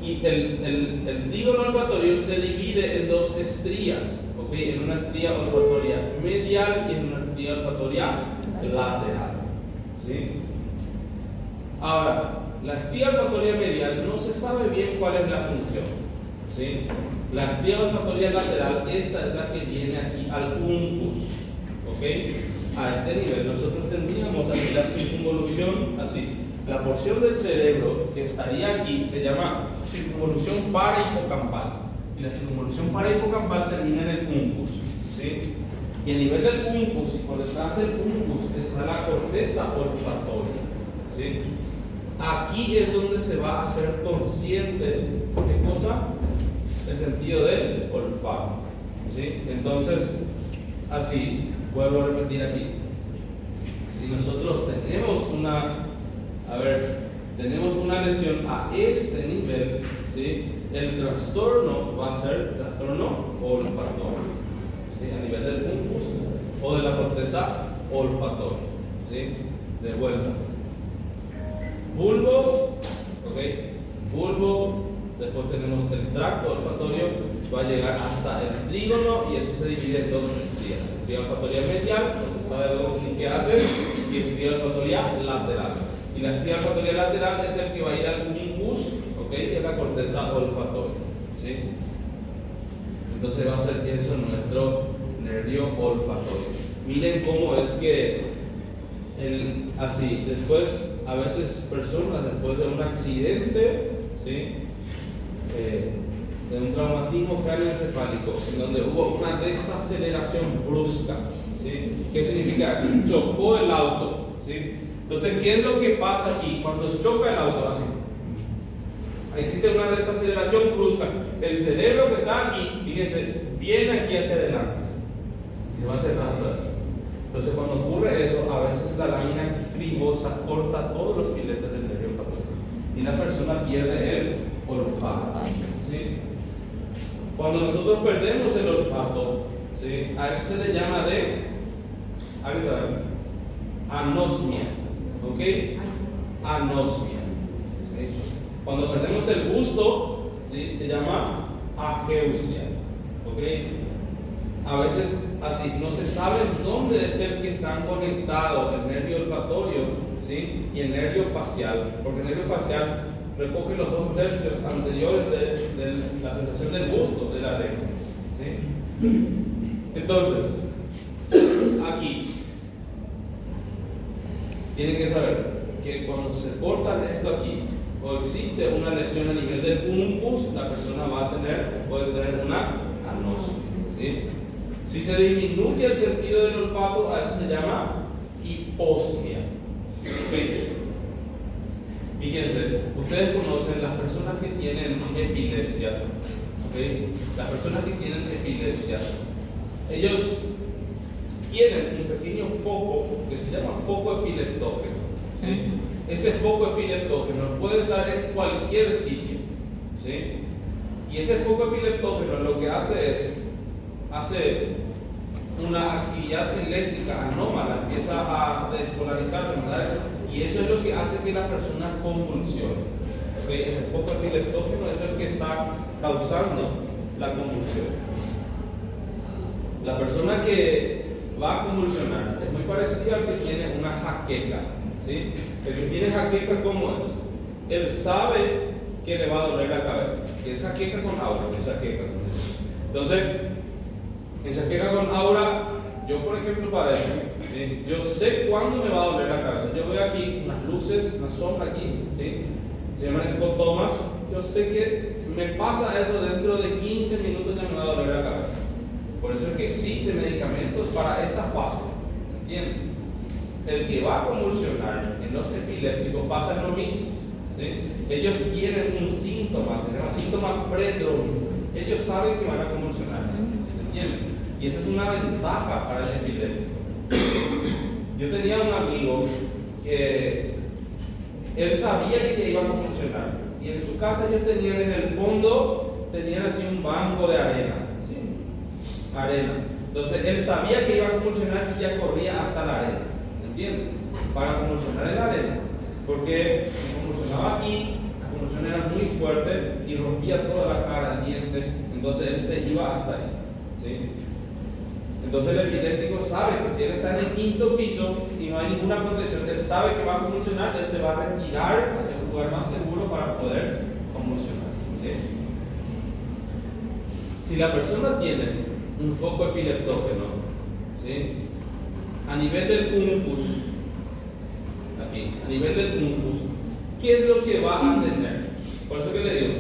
Y el trígono olfatorio se divide en dos estrías, ¿ok? En una estría olfatoria medial y en una estría olfatoria lateral, ¿sí? Ahora, la estría olfatoria medial no se sabe bien cuál es la función, ¿sí? La estría olfatoria lateral, esta es la que viene aquí al uncus, ¿ok? A este nivel nosotros tendríamos aquí la circunvolución, así. La porción del cerebro que estaría aquí se llama circunvolución parahipocampal, y la circunvolución parahipocampal termina en el uncus, ¿sí? Y a nivel del uncus, y por detrás del uncus, está la corteza olfatoria, ¿sí? Aquí es donde se va a hacer consciente, ¿qué cosa? El sentido del olfato, ¿sí? Entonces, así, vuelvo a repetir aquí. Si nosotros tenemos una lesión a este nivel, ¿sí? El trastorno va a ser trastorno olfatorio, ¿sí? A nivel del uncus o de la corteza olfatoria, ¿sí? De vuelta. Bulbo, ¿ok? Bulbo, después tenemos el tracto olfatorio, va a llegar hasta el trígono, y eso se divide en dos estrías: estría olfatoria medial, no se sabe ni qué hace, y estría olfatoria lateral. Y la estría olfatoria lateral es el que va a ir al uncus, ¿ok? Que es la corteza olfatoria, ¿sí? Entonces va a ser eso nuestro nervio olfatorio. Miren cómo es que así, después, a veces personas después de un accidente, ¿sí? De un traumatismo cráneoencefálico, en donde hubo una desaceleración brusca, ¿sí? ¿Qué significa? Chocó el auto, ¿sí? Entonces, ¿qué es lo que pasa aquí? Cuando choca el auto, así, existe una desaceleración brusca. El cerebro que está aquí, fíjense, viene aquí hacia adelante y se va cerrando eso. Entonces, cuando ocurre eso, a veces la lámina cribosa corta todos los filetes del nervio olfatorio y la persona pierde el olfato. ¿Sí? Cuando nosotros perdemos el olfato, ¿sí? A eso se le llama anosmia. ¿Ok? Anosmia. ¿Sí? Cuando perdemos el gusto, ¿sí? Se llama ageusia. ¿Ok? A veces así, no se sabe dónde de ser que están conectados el nervio olfatorio, ¿sí? Y el nervio facial, porque el nervio facial recoge los 2 tercios anteriores de la sensación del gusto de la lengua, ¿sí? Entonces, aquí tienen que saber que cuando se corta esto aquí o existe una lesión a nivel del uncus, la persona puede tener una anosmia, ¿sí? Si se disminuye el sentido del olfato, a eso se llama hiposmia. ¿Okay? Fíjense, ustedes conocen las personas que tienen epilepsia. ¿Okay? Las personas que tienen epilepsia, ellos tienen un pequeño foco que se llama foco epileptógeno. ¿Sí? Ese foco epileptógeno puede estar en cualquier sitio. ¿Sí? Y ese foco epileptógeno lo que hace una actividad eléctrica anómala, empieza a despolarizarse, ¿verdad? Y eso es lo que hace que la persona convulsione. ¿Okay? Ese foco epileptógeno es el que está causando la convulsión. La persona que va a convulsionar es muy parecida al que tiene una jaqueca. ¿Sí? El que tiene jaqueca, ¿cómo es? Él sabe que le va a doler la cabeza, que es jaqueca con aura, no es jaqueca. Entonces, en jaqueca con aura, yo por ejemplo padezco, ¿sí? Yo sé cuándo me va a doler la cabeza. Yo veo aquí unas luces, una sombra aquí, ¿sí? Se llaman escotomas. Yo sé que me pasa eso dentro de 15 minutos, ya me va a doler la cabeza. Por eso es que existen medicamentos para esa fase, ¿entienden? El que va a convulsionar en los epilépticos pasa lo mismo, ¿sí? Ellos tienen un síntoma que se llama síntoma predrómico. Ellos saben que van a convulsionar, ¿entienden? Y esa es una ventaja para el epiléptico. Yo tenía un amigo que él sabía que ya iba a convulsionar y en su casa ellos tenían en el fondo, tenían así un banco de arena, ¿sí? Arena. Entonces él sabía que iba a convulsionar y ya corría hasta la arena, ¿entienden? Para convulsionar en la arena, porque si convulsionaba aquí, la convulsión era muy fuerte y rompía toda la cara, el diente, entonces él se iba hasta ahí, ¿sí? Entonces el epiléptico sabe que si él está en el 5.º piso y no hay ninguna protección, él sabe que va a convulsionar, él se va a retirar hacia un lugar más seguro para poder convulsionar, ¿sí? Si la persona tiene un foco epileptógeno, ¿sí? A nivel del uncus, aquí, a nivel del uncus, ¿qué es lo que va a tener? Por eso que le digo,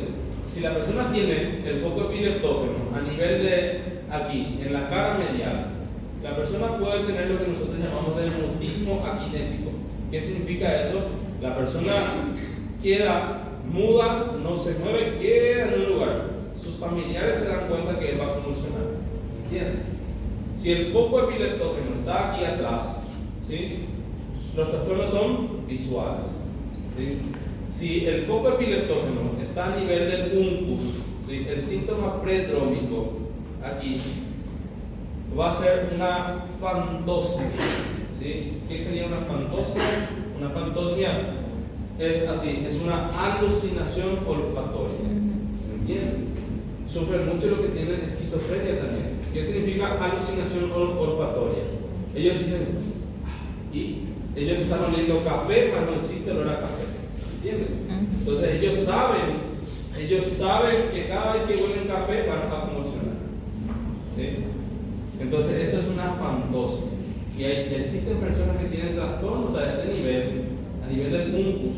si la persona tiene el foco epileptógeno a nivel de aquí, en la cara medial, la persona puede tener lo que nosotros llamamos el mutismo akinético. ¿Qué significa eso? La persona queda muda, no se mueve, queda en un lugar. Sus familiares se dan cuenta que él va a convulsionar. ¿Entienden? Si el foco epileptógeno está aquí atrás, ¿sí? Los trastornos son visuales, ¿sí? Si el foco epileptógeno está a nivel del uncus, ¿sí? El síntoma predrómico aquí va a ser una fantosmia, ¿sí? ¿Qué sería una fantosmia? Una fantosmia es así, es una alucinación olfatoria, ¿entienden? Sufren mucho lo que tienen esquizofrenia también. ¿Qué significa alucinación olfatoria? Ellos dicen, y ellos están oliendo café, pero no existe olor a café, ¿entienden? Entonces ellos saben que cada vez que huelen café van a convulsionar, ¿sí? Entonces esa es una fantosmia. Y existen personas que tienen trastornos a este nivel, a nivel del uncus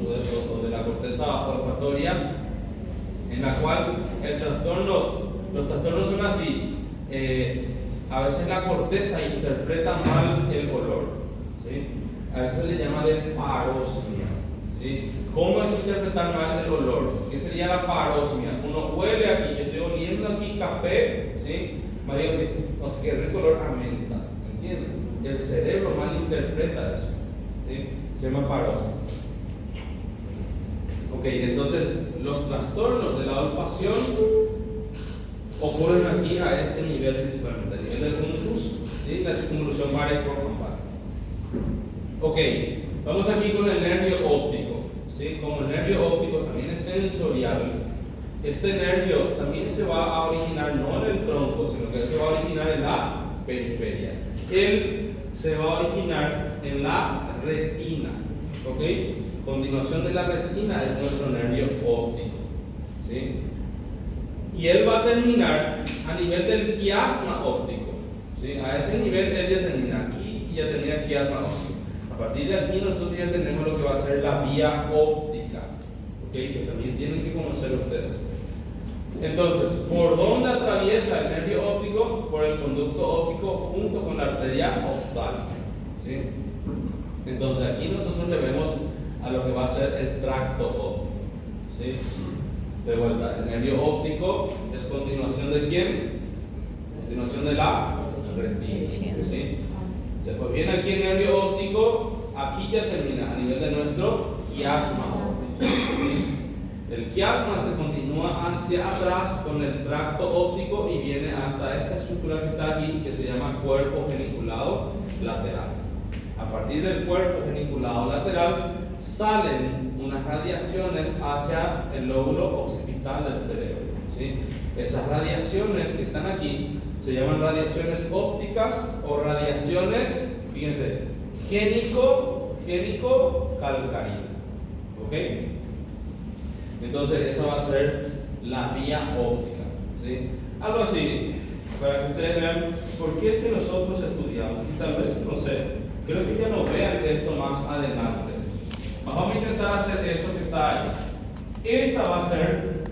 o de la corteza olfatoria, en la cual los trastornos son así. A veces la corteza interpreta mal el olor, ¿sí? A eso se le llama de parosmia. ¿Sí? ¿Cómo es interpretar mal el olor? ¿Qué sería la parosmia? Uno huele aquí, yo estoy oliendo aquí café, ¿sí? Me digo así, no sé qué rico olor a menta, ¿entienden? El cerebro malinterpreta eso, ¿sí? Se llama parosmia. Ok, entonces los trastornos de la olfacción ocurren aquí a este nivel principalmente, a nivel del humus, ¿sí? La circunvolución bárico-campana. Ok, vamos aquí con el nervio óptico, ¿sí? Como el nervio óptico también es sensorial, este nervio también se va a originar no en el tronco, sino que se va a originar en la periferia. Él se va a originar en la retina, ¿ok? Continuación de la retina es nuestro nervio óptico, ¿sí? Y él va a terminar a nivel del quiasma óptico, ¿sí? A ese nivel él ya termina aquí y ya termina el quiasma óptico. A partir de aquí nosotros ya tenemos lo que va a ser la vía óptica, ¿ok? Que también tienen que conocer ustedes. Entonces, ¿por dónde atraviesa el nervio óptico? Por el conducto óptico junto con la arteria oftálmica, ¿sí? Entonces aquí nosotros le vemos a lo que va a ser el tracto óptico, ¿sí? De vuelta, el nervio óptico es continuación de ¿quién? Continuación de la retina, ¿sí? Pues viene aquí el nervio óptico, aquí ya termina a nivel de nuestro quiasma óptico, ¿sí? El quiasma se continúa hacia atrás con el tracto óptico y viene hasta esta estructura que está aquí, que se llama cuerpo geniculado lateral. A partir del cuerpo geniculado lateral salen unas radiaciones hacia el lóbulo occipital del cerebro, ¿sí? Esas radiaciones que están aquí se llaman radiaciones ópticas o radiaciones, fíjense, génico-calcarina, ¿ok? Entonces esa va a ser la vía óptica, ¿sí? Algo así, para que ustedes vean por qué es que nosotros estudiamos, y tal vez, no sé, creo que ya no vean esto más adelante. Vamos a intentar hacer eso que está ahí. Esta va a ser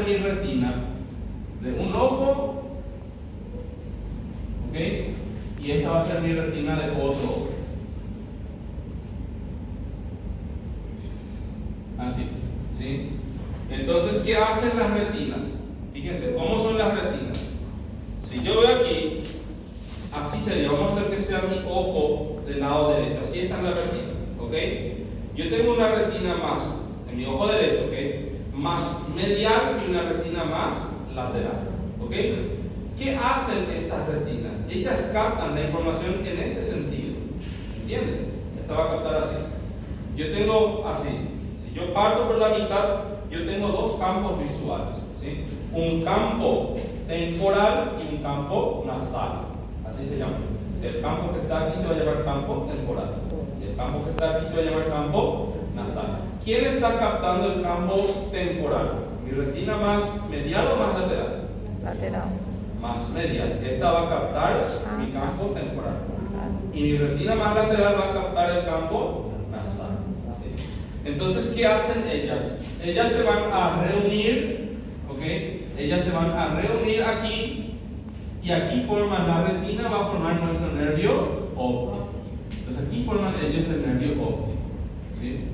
mi retina de un ojo, ¿ok? Y esta va a ser mi retina de otro ojo. Así, ¿sí? Entonces, ¿qué hacen las retinas? Fíjense, ¿cómo son las retinas? Si yo veo aquí, así sería, vamos a hacer que sea mi ojo del lado derecho, así está en la retina, ¿ok? Yo tengo una retina más en mi ojo derecho, ¿ok? Más medial y una retina más lateral, ¿ok? ¿Qué hacen estas retinas? Ellas captan la información en este sentido, ¿entienden? Esta va a captar así. Yo tengo así, si yo parto por la mitad, yo tengo dos campos visuales, ¿sí? Un campo temporal y un campo nasal, así se llama. El campo que está aquí se va a llamar campo temporal y el campo que está aquí se va a llamar campo nasal. ¿Quién está captando el campo temporal? ¿Mi retina más medial o más lateral? Lateral. Más medial. Esta va a captar mi campo temporal. Y mi retina más lateral va a captar el campo nasal. ¿Sí? Entonces, ¿qué hacen ellas? Ellas se van a reunir, ¿ok? Ellas se van a reunir aquí y aquí forman la retina, va a formar nuestro nervio óptico. Entonces, aquí forman ellos el nervio óptico. ¿Sí?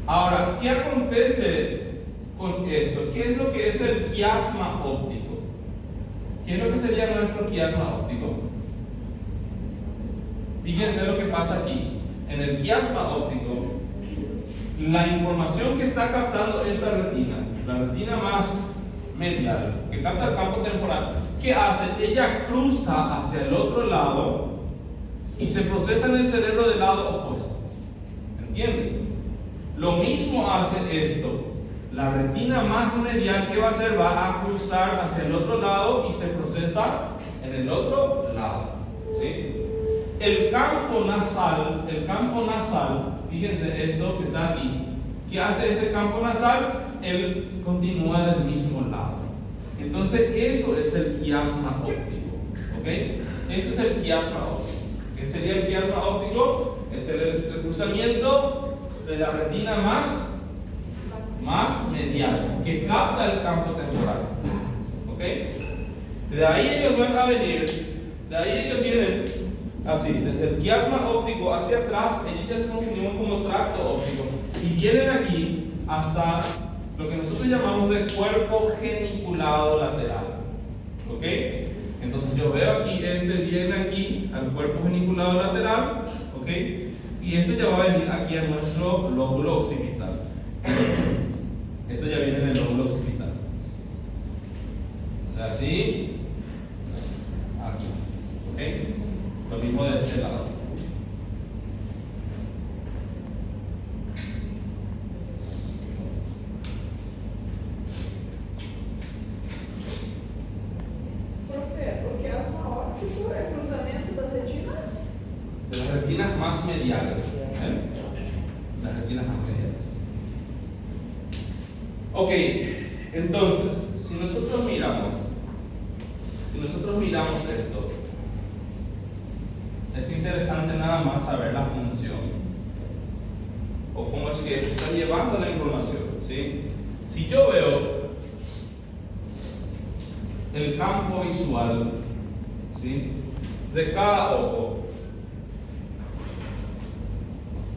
Ahora, ¿qué acontece con esto? ¿Qué es lo que es el quiasma óptico? ¿Qué es lo que sería nuestro quiasma óptico? Fíjense lo que pasa aquí. En el quiasma óptico, la información que está captando esta retina, la retina más medial, que capta el campo temporal, ¿qué hace? Ella cruza hacia el otro lado y se procesa en el cerebro del lado opuesto. ¿Entienden? Lo mismo hace esto. La retina más medial, ¿qué va a hacer? Va a cruzar hacia el otro lado y se procesa en el otro lado, ¿sí? El campo nasal, fíjense esto que está aquí. ¿Qué hace este campo nasal? Él continúa del mismo lado. Entonces, eso es el quiasma óptico, ¿ok? Eso es el quiasma óptico. ¿Qué sería el quiasma óptico? Es el cruzamiento de la retina más medial, que capta el campo temporal, ¿ok? De ahí ellos van a venir, de ahí ellos vienen así, desde el quiasma óptico hacia atrás, ellos ya se confundimos como tracto óptico y vienen aquí hasta lo que nosotros llamamos de cuerpo geniculado lateral. ¿Ok? Entonces yo veo aquí, viene aquí al cuerpo geniculado lateral, ¿ok? Y esto ya va a venir aquí a nuestro lóbulo occipital. Esto ya viene en el lóbulo occipital. O sea, así, aquí, ¿ok? Lo mismo de este lado. De las retinas más mediales. Las retinas más mediales. Ok, entonces, si nosotros miramos esto, es interesante nada más saber la función o cómo es que está llevando la información, ¿sí? Si yo veo el campo visual, ¿sí?, de cada ojo,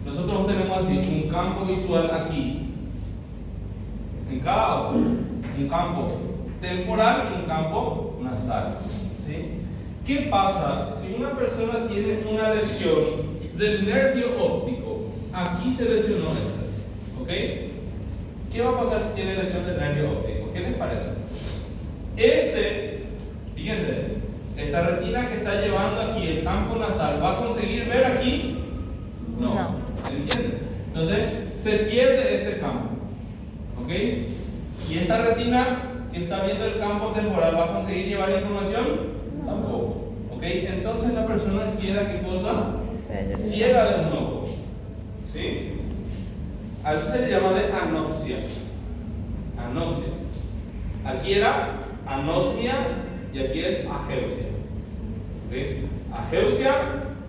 nosotros tenemos así un campo visual aquí, en cada ojo, un campo temporal y un campo nasal, ¿sí? ¿Qué pasa si una persona tiene una lesión del nervio óptico? Aquí se lesionó este, ¿ok? ¿Qué va a pasar si tiene lesión del nervio óptico? ¿Qué les parece? Fíjense, esta retina que está llevando aquí el campo nasal, ¿va a conseguir ver aquí? No. ¿Entienden? Entonces, se pierde este campo, ¿ok? Y esta retina que está viendo el campo temporal, ¿va a conseguir llevar la información? Tampoco, ¿ok? Entonces la persona queda, ¿qué cosa? Ciega de un ojo, ¿sí? A eso se le llama de anopsia. Anopsia. Aquí era anosmia y aquí es ageusia. ¿Okay? Ageusia,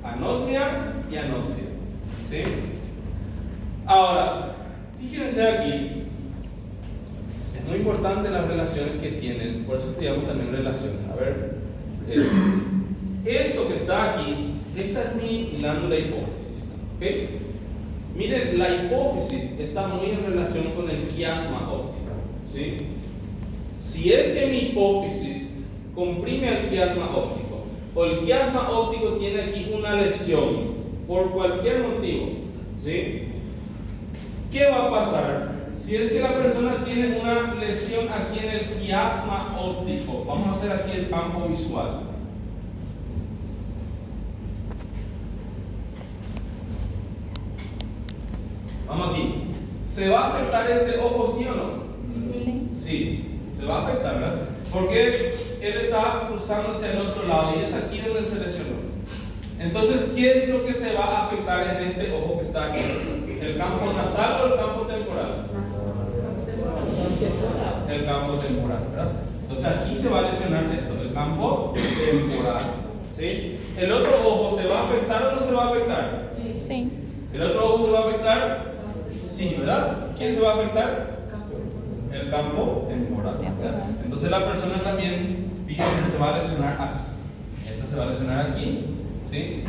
anosmia y anopsia. ¿Sí? Ahora, fíjense aquí. Es muy importante las relaciones que tienen, por eso estudiamos también relaciones. A ver, esto que está aquí, esta es mi glándula hipófisis. ¿Okay? Miren, la hipófisis está muy en relación con el quiasma óptico, ¿sí? Si es que mi hipófisis comprime al quiasma óptico, o el quiasma óptico tiene aquí una lesión, por cualquier motivo, ¿sí? ¿Qué va a pasar? Si es que la persona tiene una lesión aquí en el quiasma óptico, vamos a hacer aquí el campo visual. Vamos aquí. ¿Se va a afectar este ojo, sí o no? Sí, se va a afectar, ¿verdad? Porque él está cruzándose al otro lado y es aquí donde se lesionó. Entonces, ¿qué es lo que se va a afectar en este ojo que está aquí? ¿El campo nasal o el campo temporal? El campo temporal, ¿verdad? Entonces aquí se va a lesionar esto, el campo temporal, ¿sí? ¿El otro ojo se va a afectar o no se va a afectar? Sí. ¿El otro ojo se va a afectar? Sí, ¿verdad? ¿Quién se va a afectar? El campo temporal, ¿verdad? Entonces la persona también, fíjense, se va a lesionar aquí. Esta se va a lesionar aquí, ¿sí?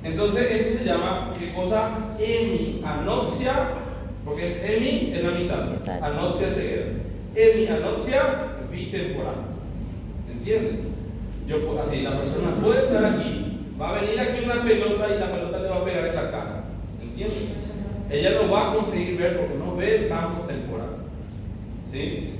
Entonces eso se llama, ¿qué cosa? Hemianopsia, porque es hemi en la mitad, anopsia ceguera. Hemianopsia bitemporal. ¿Entienden? Así, la persona puede estar aquí, va a venir aquí una pelota y la pelota le va a pegar en la cara. ¿Entienden? Ella no va a conseguir ver porque no ve el campo temporal. ¿Sí?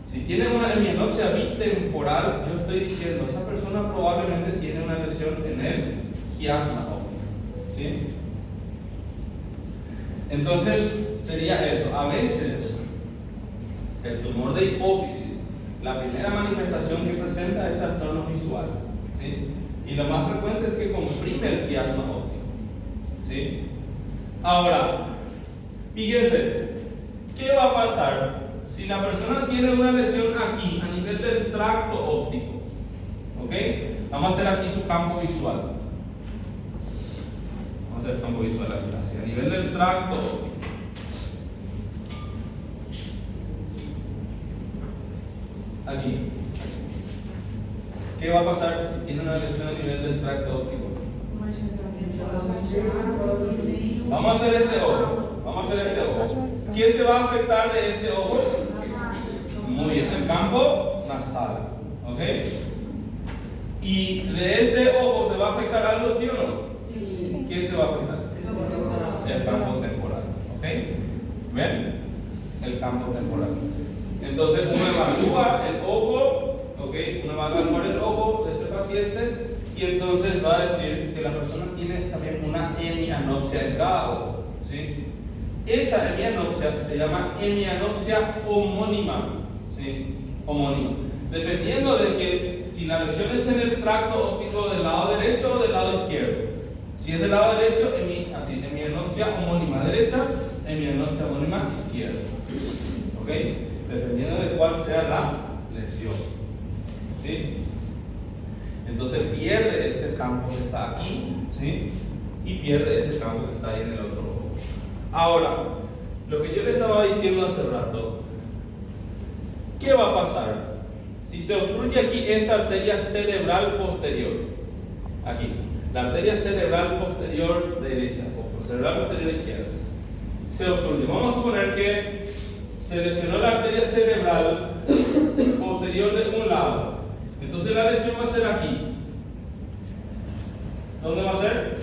Si tiene una hemianopsia bitemporal, yo estoy diciendo, esa persona probablemente tiene una lesión en el quiasma óptico. ¿Sí? Entonces, sería eso. A veces, el tumor de hipófisis, la primera manifestación que presenta es trastornos visuales. ¿Sí? Y lo más frecuente es que comprime el quiasma óptico. ¿Sí? Ahora, fíjense, ¿qué va a pasar si la persona tiene una lesión aquí a nivel del tracto óptico? ¿Ok? Vamos a hacer aquí su campo visual. Vamos a hacer el campo visual aquí, a nivel del tracto óptico. Aquí. ¿Qué va a pasar si tiene una lesión a nivel del tracto óptico? Vamos a hacer este ojo. Vamos a hacer este ojo. ¿Qué se va a afectar de este ojo? Muy bien, el campo nasal. ¿Ok? ¿Y de este ojo se va a afectar algo, sí o no? ¿Qué se va a afectar? El campo temporal. ¿Ok? ¿Ven? El campo temporal. Entonces uno evalúa el ojo, ¿ok? Uno va a evaluar el ojo de ese paciente y entonces va a decir que la persona tiene también una hemianopsia en cada ojo, ¿sí? Esa hemianopsia se llama hemianopsia homónima, ¿sí? Homónima. Dependiendo de que si la lesión es en el tracto óptico del lado derecho o del lado izquierdo. Si es del lado derecho, así, hemianopsia homónima derecha, hemianopsia homónima izquierda. ¿Ok? Dependiendo de cuál sea la lesión. ¿Sí? Entonces pierde este campo que está aquí, ¿sí? Y pierde ese campo que está ahí en el otro ojo. Ahora, lo que yo le estaba diciendo hace rato, ¿qué va a pasar si se obstruye aquí esta arteria cerebral posterior? Aquí, la arteria cerebral posterior derecha, o cerebral posterior izquierda. Se obstruye. Vamos a suponer que se lesionó la arteria cerebral posterior de un lado. Entonces la lesión va a ser aquí. ¿Dónde va a ser?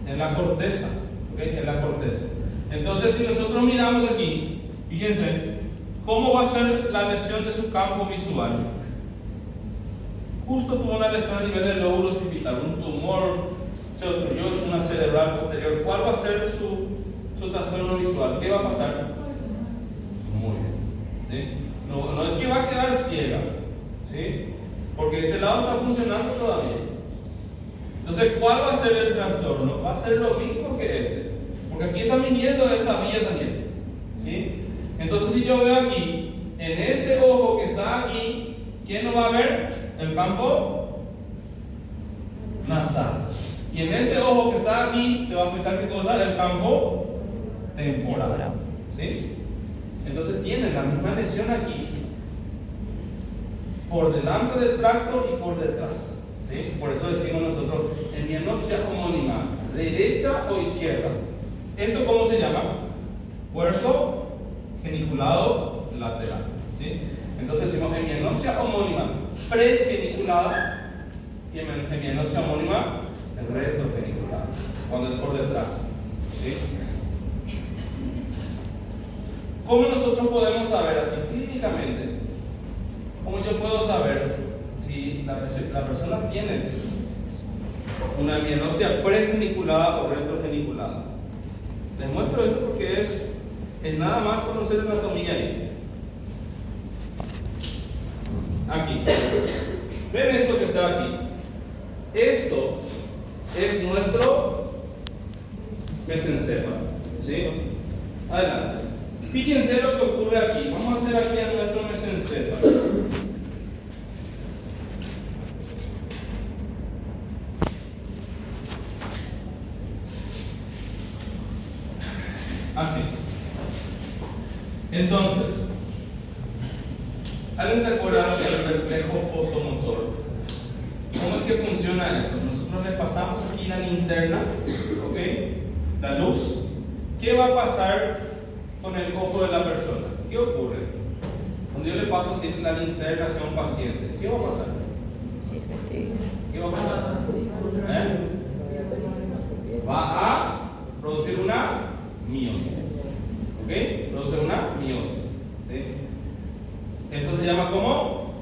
En la corteza. ¿Okay? En la corteza. Entonces si nosotros miramos aquí, fíjense, ¿cómo va a ser la lesión de su campo visual? Justo tuvo una lesión a nivel del lóbulo occipital, un tumor, se obstruyó una cerebral posterior. ¿Cuál va a ser su trastorno visual? ¿Qué va a pasar? Muy bien. ¿Sí? No es que va a quedar ciega, ¿sí? Porque este lado está funcionando todavía. Entonces, ¿cuál va a ser el trastorno? Va a ser lo mismo que este. Porque aquí está viniendo esta vía también, ¿sí? Entonces, si yo veo aquí, en este ojo que está aquí, ¿quién no va a ver? El campo nasal. Y en este ojo que está aquí, se va a afectar ¿qué cosa? El campo temporal. ¿Sí? Entonces tiene la misma lesión aquí, por delante del tracto y por detrás. ¿Sí? Por eso decimos nosotros hemianopsia homónima, derecha o izquierda. ¿Esto cómo se llama? Puerto geniculado lateral. ¿Sí? Entonces decimos hemianopsia homónima pregeniculada y hemianopsia homónima retrogeniculada, cuando es por detrás. ¿Sí? ¿Cómo nosotros podemos saber así clínicamente? ¿Cómo yo puedo saber si la persona tiene una hemianopsia pregeniculada o retrogeniculada? Les muestro esto porque es nada más conocer la anatomía ahí. Aquí. ¿Ven esto que está aquí? Esto es nuestro mesencéfalo. ¿Sí? Adelante. Fíjense lo que ocurre aquí. Vamos a hacer aquí a nuestro mesencéfalo. Así. Entonces, ¿alguien se acuerda del reflejo fotomotor? ¿Cómo es que funciona eso? Nosotros le pasamos aquí la linterna, ¿ok? La luz. ¿Qué va a pasar con el ojo de la persona? ¿Qué ocurre? Cuando yo le paso así la linterna hacia un paciente, ¿qué va a pasar? ¿Qué va a pasar? Va a producir una miosis. ¿Ok? Produce una miosis. ¿Sí? Esto se llama como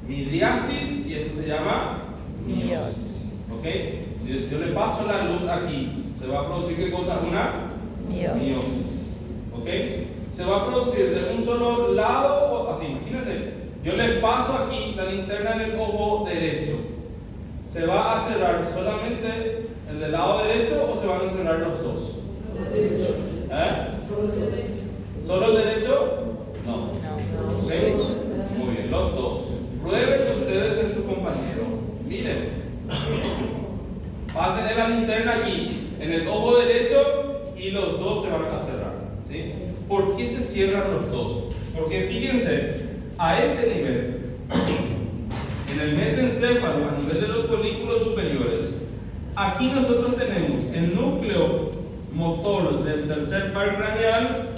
midriasis y esto se llama miosis. ¿Ok? Si yo le paso la luz aquí, se va a producir ¿qué cosa? Una miosis. ¿Ok? Se va a producir de un solo lado o así. Imagínense, yo le paso aquí la linterna en el ojo derecho. ¿Se va a cerrar solamente el del lado derecho o se van a cerrar los dos? ¿Solo el derecho? No. ¿Sí? Muy bien, los dos. Prueben ustedes en su compañero. Miren. Pasen la linterna aquí, en el ojo derecho, y los dos se van a cerrar. ¿Sí? ¿Por qué se cierran los dos? Porque fíjense, a este nivel, en el mesencéfalo, a nivel de los folículos superiores, aquí nosotros tenemos el núcleo motor del tercer par craneal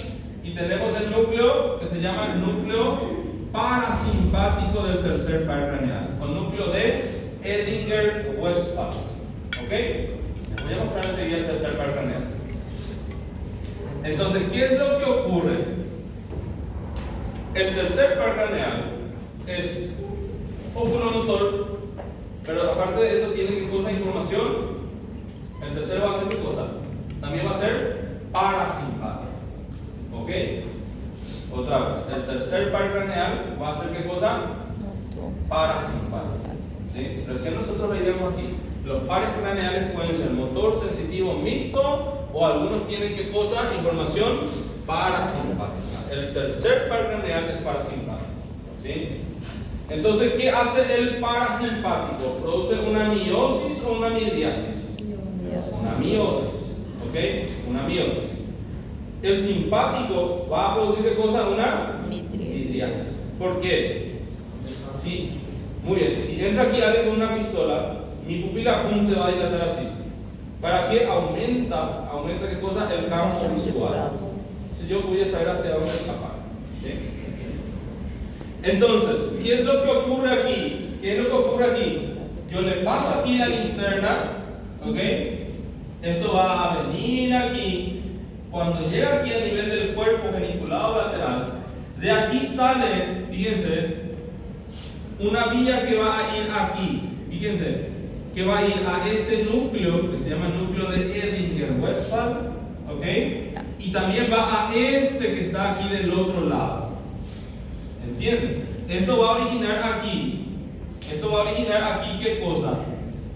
y tenemos el núcleo que se llama núcleo parasimpático del tercer par craneal, o núcleo de Edinger-Westphal. ¿Ok? Les voy a mostrar enseguida el tercer par craneal. Entonces, ¿qué es lo que ocurre? El tercer par craneal es oculomotor, pero aparte de eso tiene que cosa información. El tercero va a ser qué cosa? También va a ser parasimpático. ¿Ok? Otra vez, el tercer par craneal va a ser qué cosa? Parasimpático. ¿Sí? Recién nosotros veíamos aquí, los pares craneales pueden ser motor sensitivo mixto o algunos tienen qué cosa? Información parasimpática. El tercer par craneal es parasimpático. ¿Sí? Entonces, ¿qué hace el parasimpático? ¿Produce una miosis o una midriasis? Una miosis. ¿Ok? Una miosis. El simpático va a producir ¿qué cosa? Una midriasis. ¿Por qué? Sí, muy bien. Si entra aquí alguien con una pistola, mi pupila pum, se va a dilatar así. ¿Para qué? Aumenta ¿qué cosa? El campo visual. Si yo voy a saber hacia dónde escapar. ¿Sí? Entonces, ¿qué es lo que ocurre aquí? ¿Qué es lo que ocurre aquí? Yo le paso aquí la linterna, ¿ok? Esto va a venir aquí. Cuando llega aquí a nivel del cuerpo geniculado lateral, de aquí sale, fíjense, una vía que va a ir aquí. Fíjense, que va a ir a este núcleo, que se llama núcleo de Edinger-Westphal, ¿ok? Y también va a este que está aquí del otro lado. ¿Entienden? Esto va a originar aquí. Esto va a originar aquí, ¿qué cosa?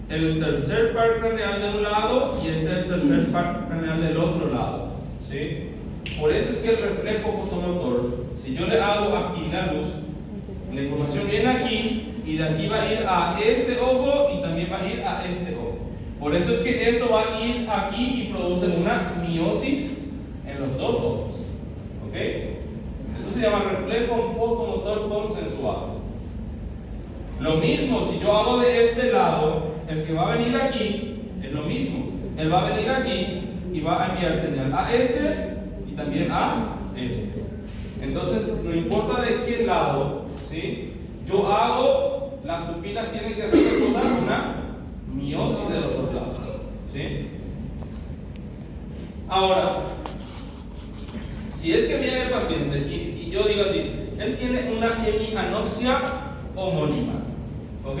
El tercer par craneal de un lado y este es el tercer par craneal del otro lado. ¿Sí? Por eso es que el reflejo fotomotor, si yo le hago aquí la luz, la información viene aquí y de aquí va a ir a este ojo y también va a ir a este ojo. Por eso es que esto va a ir aquí y produce una miosis en los dos ojos. ¿Ok? Eso se llama reflejo fotomotor consensuado. Lo mismo, si yo hago de este lado, el que va a venir aquí es lo mismo. Él va a venir aquí y va a enviar señal a este y también a este. Entonces, no importa de qué lado, ¿sí? Yo hago, las pupilas tienen que hacer una miosis de los dos lados. ¿Sí? Ahora, si es que viene el paciente y yo digo así, él tiene una hemianopsia homónima, ¿ok?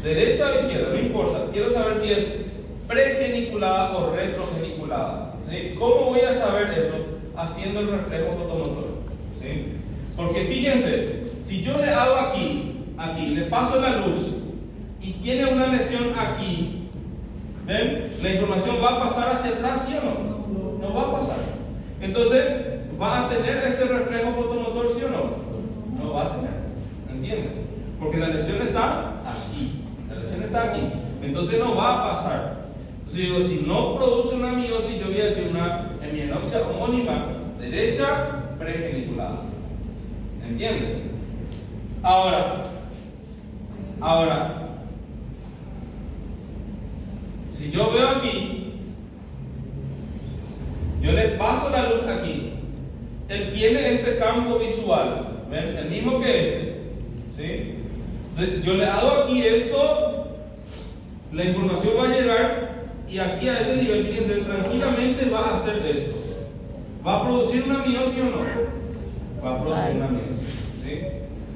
Derecha o izquierda, no importa, quiero saber si es pregeniculada o retrogeniculada. ¿Sí? ¿Cómo voy a saber eso? Haciendo el reflejo fotomotor. ¿Sí? Porque fíjense, si yo le hago aquí, le paso la luz y tiene una lesión aquí, ¿ven? La información va a pasar hacia atrás, ¿sí o no? No va a pasar. Entonces, ¿va a tener este reflejo fotomotor, sí o no? No va a tener. ¿Entiendes? Porque la lesión está aquí. La lesión está aquí. Entonces no va a pasar. Entonces digo, si no produce una miosis, yo voy a decir una hemianopsia homónima derecha pregeniculada. ¿Entiendes? Ahora, si yo veo aquí, yo le paso la luz aquí, él tiene este campo visual, ¿ven? El mismo que este, ¿sí? Entonces, yo le hago aquí esto, la información va a llegar y aquí a este nivel, fíjense, tranquilamente va a hacer esto. ¿Va a producir una miosis o no? Va a producir una miosis, ¿sí?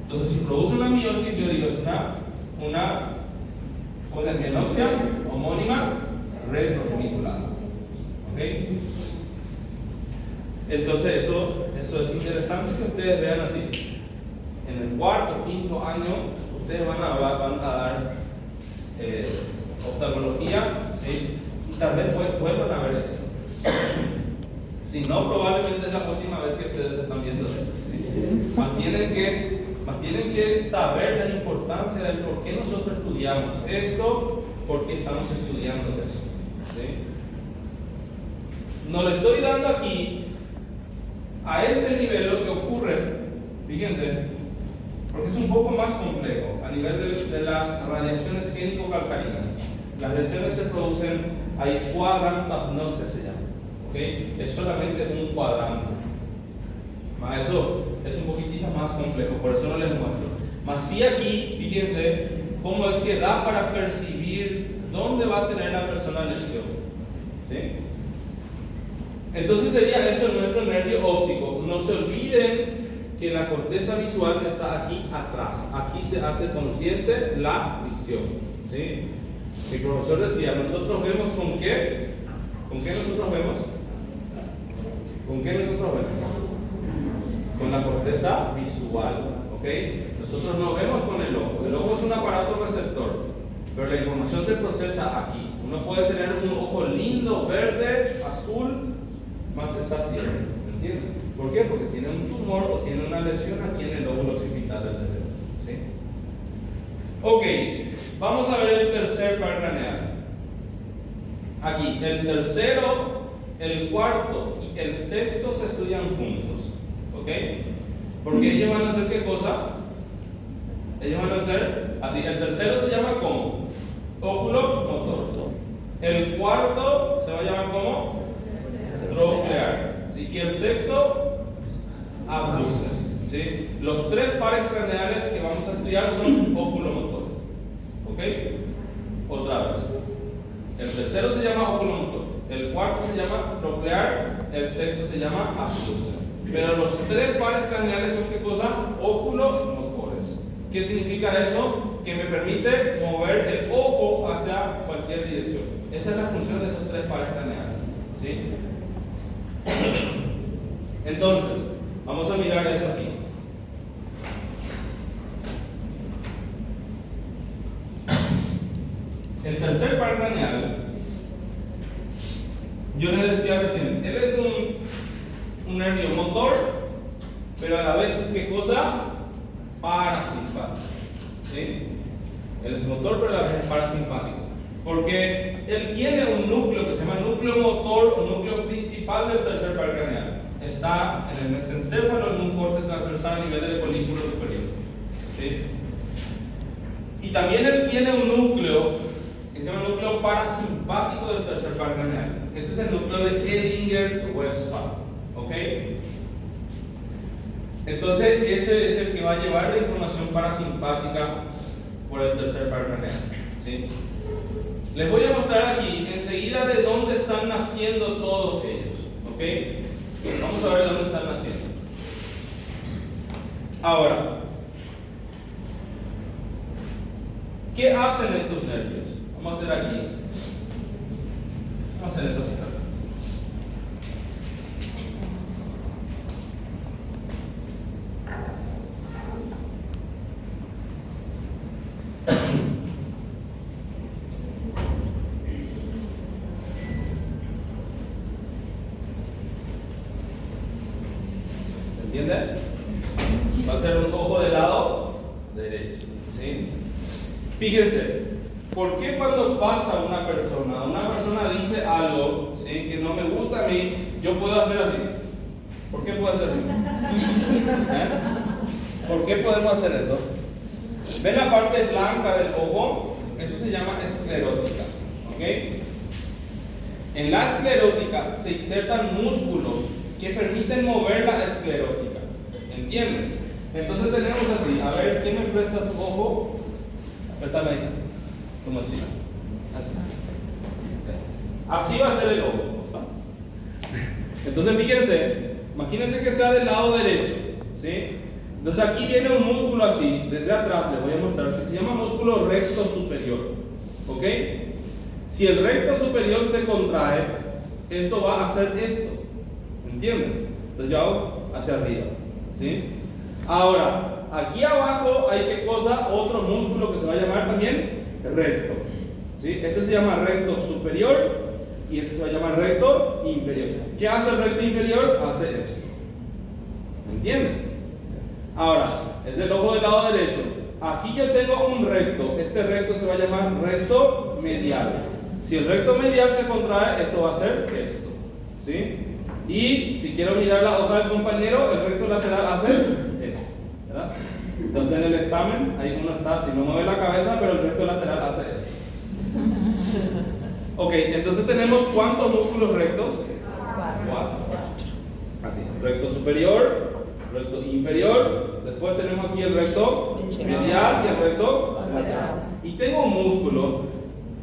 Entonces, si produce una miosis, yo digo, es una hemianopsia homónima retrogeniculada. ¿Ok? Entonces, eso es interesante que ustedes vean así. En el cuarto, quinto año, ustedes van a dar oftalmología, ¿sí? Y tal vez vuelvan a ver eso. Si no, probablemente es la última vez que ustedes están viendo eso. ¿Sí? Más tienen que saber la importancia del por qué nosotros estudiamos esto, por qué estamos estudiando eso. ¿Sí? No le estoy dando aquí a este nivel lo que ocurre, fíjense, porque es un poco más complejo a nivel de las radiaciones génico-calcarinas. Las lesiones se producen, hay cuadrantanos que se llaman, ¿ok? Es solamente un cuadrante. Más eso es un poquitito más complejo, por eso no les muestro. Más si aquí, fíjense cómo es que da para percibir dónde va a tener la persona lesión, ¿sí? Entonces sería eso nuestro nervio óptico. No se olviden que la corteza visual está aquí atrás. Aquí se hace consciente la visión, ¿sí? Mi profesor decía, nosotros vemos con qué. ¿Con qué nosotros vemos? ¿Con qué nosotros vemos? Con la corteza visual, ¿ok? Nosotros no vemos con el ojo. El ojo es un aparato receptor, pero la información se procesa aquí. Uno puede tener un ojo lindo, verde, azul, más está ciego, ¿me entiendes? ¿Por qué? Porque tiene un tumor o tiene una lesión aquí en el lóbulo occipital del cerebro, ¿sí? Ok, vamos a ver el tercer par craneal. Aquí, el tercero, el cuarto y el sexto se estudian juntos, ¿ok? Porque ellos van a hacer ¿qué cosa? Ellos van a hacer así. El tercero se llama ¿cómo? Óculo motor. El cuarto se va a llamar ¿cómo? Troclear. ¿Sí? Y el sexto, abducens. ¿Sí? Los tres pares craneales que vamos a estudiar son oculomotores. ¿Ok? Otra vez. El tercero se llama oculomotor. El cuarto se llama troclear. El sexto se llama abducens. Pero los tres pares craneales son ¿qué cosa? Oculomotores. ¿Qué significa eso? Que me permite mover el ojo hacia cualquier dirección. Esa es la función de esos tres pares craneales, ¿sí? Entonces, vamos a mirar eso aquí. El tercer par craneal, yo les decía recién, él es un nervio motor, pero a la vez es ¿qué cosa? Parasimpático, ¿sí? Él es motor, pero a la vez es parasimpático. Porque él tiene un núcleo que se llama núcleo motor o núcleo principal del tercer par craneal. Está en el mesencéfalo, en un corte transversal a nivel del folículo superior, ¿sí? Y también él tiene un núcleo que se llama núcleo parasimpático del tercer par craneal. Ese es el núcleo de Edinger-Westphal, ¿ok? Entonces ese es el que va a llevar la información parasimpática por el tercer par craneal, ¿sí? Les voy a mostrar aquí enseguida de dónde están naciendo todos ellos, ¿ok? Vamos a ver dónde están naciendo. Ahora, ¿qué hacen estos nervios? Vamos a hacer aquí. Vamos a hacer eso quizá. ¿Entiende? Va a ser un ojo del lado derecho, ¿sí? Fíjense, ¿por qué cuando pasa una persona dice algo, ¿sí?, que no me gusta a mí, yo puedo hacer así? ¿Por qué puedo hacer así? ¿Por qué podemos hacer eso? ¿Ven la parte blanca del ojo? Eso se llama esclerótica, ¿ok? En la esclerótica se insertan músculos que permiten mover la esclerótica, ¿entienden? Entonces tenemos así, a ver, ¿quién me presta su ojo? Préstame ahí, como encima, así. Así va a ser el ojo, ¿no está? Entonces fíjense, imagínense que sea del lado derecho, ¿sí? Entonces aquí viene un músculo así, desde atrás les voy a mostrar, que se llama músculo recto superior, ¿ok? Si el recto superior se contrae, esto va a hacer esto. ¿Entienden? Entonces yo hago hacia arriba, ¿sí? Ahora, aquí abajo hay ¿qué cosa? Otro músculo que se va a llamar también recto, ¿sí? Este se llama recto superior y este se va a llamar recto inferior. ¿Qué hace el recto inferior? Hace esto. ¿Entienden? Ahora, es el ojo del lado derecho. Aquí yo tengo un recto. Este recto se va a llamar recto medial. Si el recto medial se contrae, esto va a ser esto, ¿sí? Y si quiero mirar la hoja del compañero, el recto lateral hace esto, ¿verdad? Entonces en el examen, ahí uno está, si no mueve la cabeza, pero el recto lateral hace esto. Ok, entonces tenemos ¿cuántos músculos rectos? 4. Así, recto superior, recto inferior, después tenemos aquí el recto medial y el recto lateral. Y tengo un músculo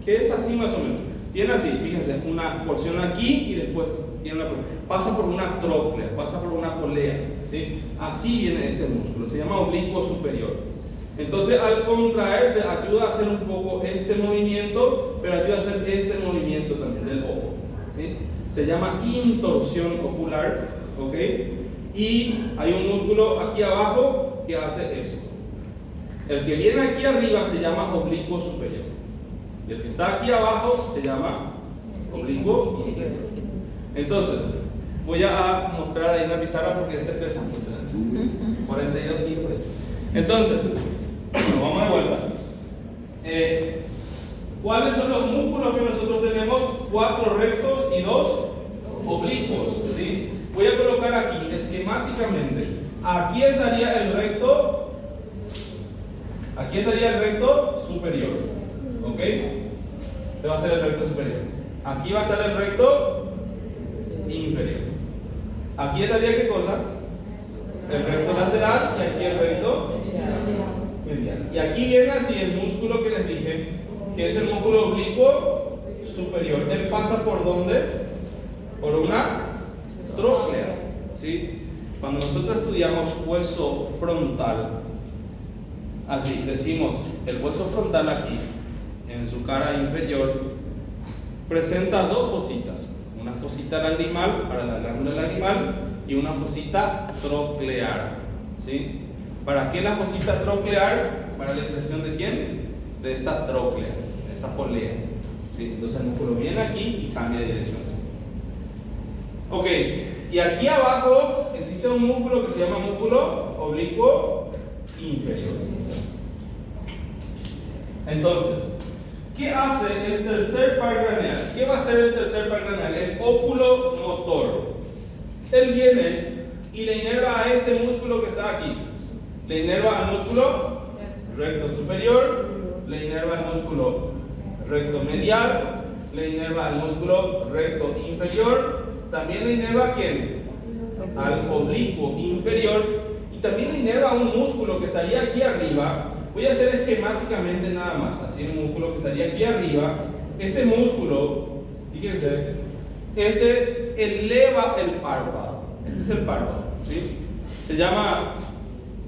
que es así más o menos. Tiene así, fíjense, una porción aquí y después tiene pasa por una tróclea, pasa por una polea, ¿sí? Así viene este músculo, se llama oblicuo superior. Entonces al contraerse ayuda a hacer un poco este movimiento, pero ayuda a hacer este movimiento también del ojo, ¿sí? Se llama intorsión ocular, ¿ok? Y hay un músculo aquí abajo que hace esto. El que viene aquí arriba se llama oblicuo superior. Y el que está aquí abajo se llama oblicuo inferior. Entonces, voy a mostrar ahí en la pizarra porque este pesa mucho, ¿eh? 42 kilos. Entonces, bueno, vamos de vuelta. ¿Cuáles son los músculos que nosotros tenemos? 4 rectos y 2 oblicuos, ¿sí? Voy a colocar aquí esquemáticamente. Aquí estaría el recto. Aquí estaría el recto superior. ¿Ok? Este va a ser el recto superior. Aquí va a estar el recto inferior. Aquí estaría ¿qué cosa? El recto lateral y aquí el recto medial. Y aquí viene así el músculo que les dije, que es el músculo oblicuo superior. Él pasa por ¿dónde? Por una tróclea, ¿sí? Cuando nosotros estudiamos hueso frontal, así decimos, el hueso frontal aquí, en su cara inferior, presenta 2 fositas. Una fosita lagrimal para la glándula lagrimal y una fosita troclear, ¿sí? ¿Para qué la fosita troclear? Para la inserción de ¿quién? De esta tróclea, de esta polea, ¿sí? Entonces el músculo viene aquí y cambia de dirección. Ok, y aquí abajo existe un músculo que se llama músculo oblicuo inferior. Entonces, ¿qué hace el tercer par craneal? ¿Qué va a hacer el tercer par craneal? El óculo motor. Él viene y le inerva a este músculo que está aquí. Le inerva al músculo recto superior, le inerva al músculo recto medial, le inerva al músculo recto inferior, también le inerva a ¿quién? Al oblicuo inferior, y también le inerva a un músculo que estaría aquí arriba. Voy a hacer esquemáticamente nada más, así un músculo que estaría aquí arriba. Este músculo, fíjense, este eleva el párpado. Este es el párpado, ¿sí? Se llama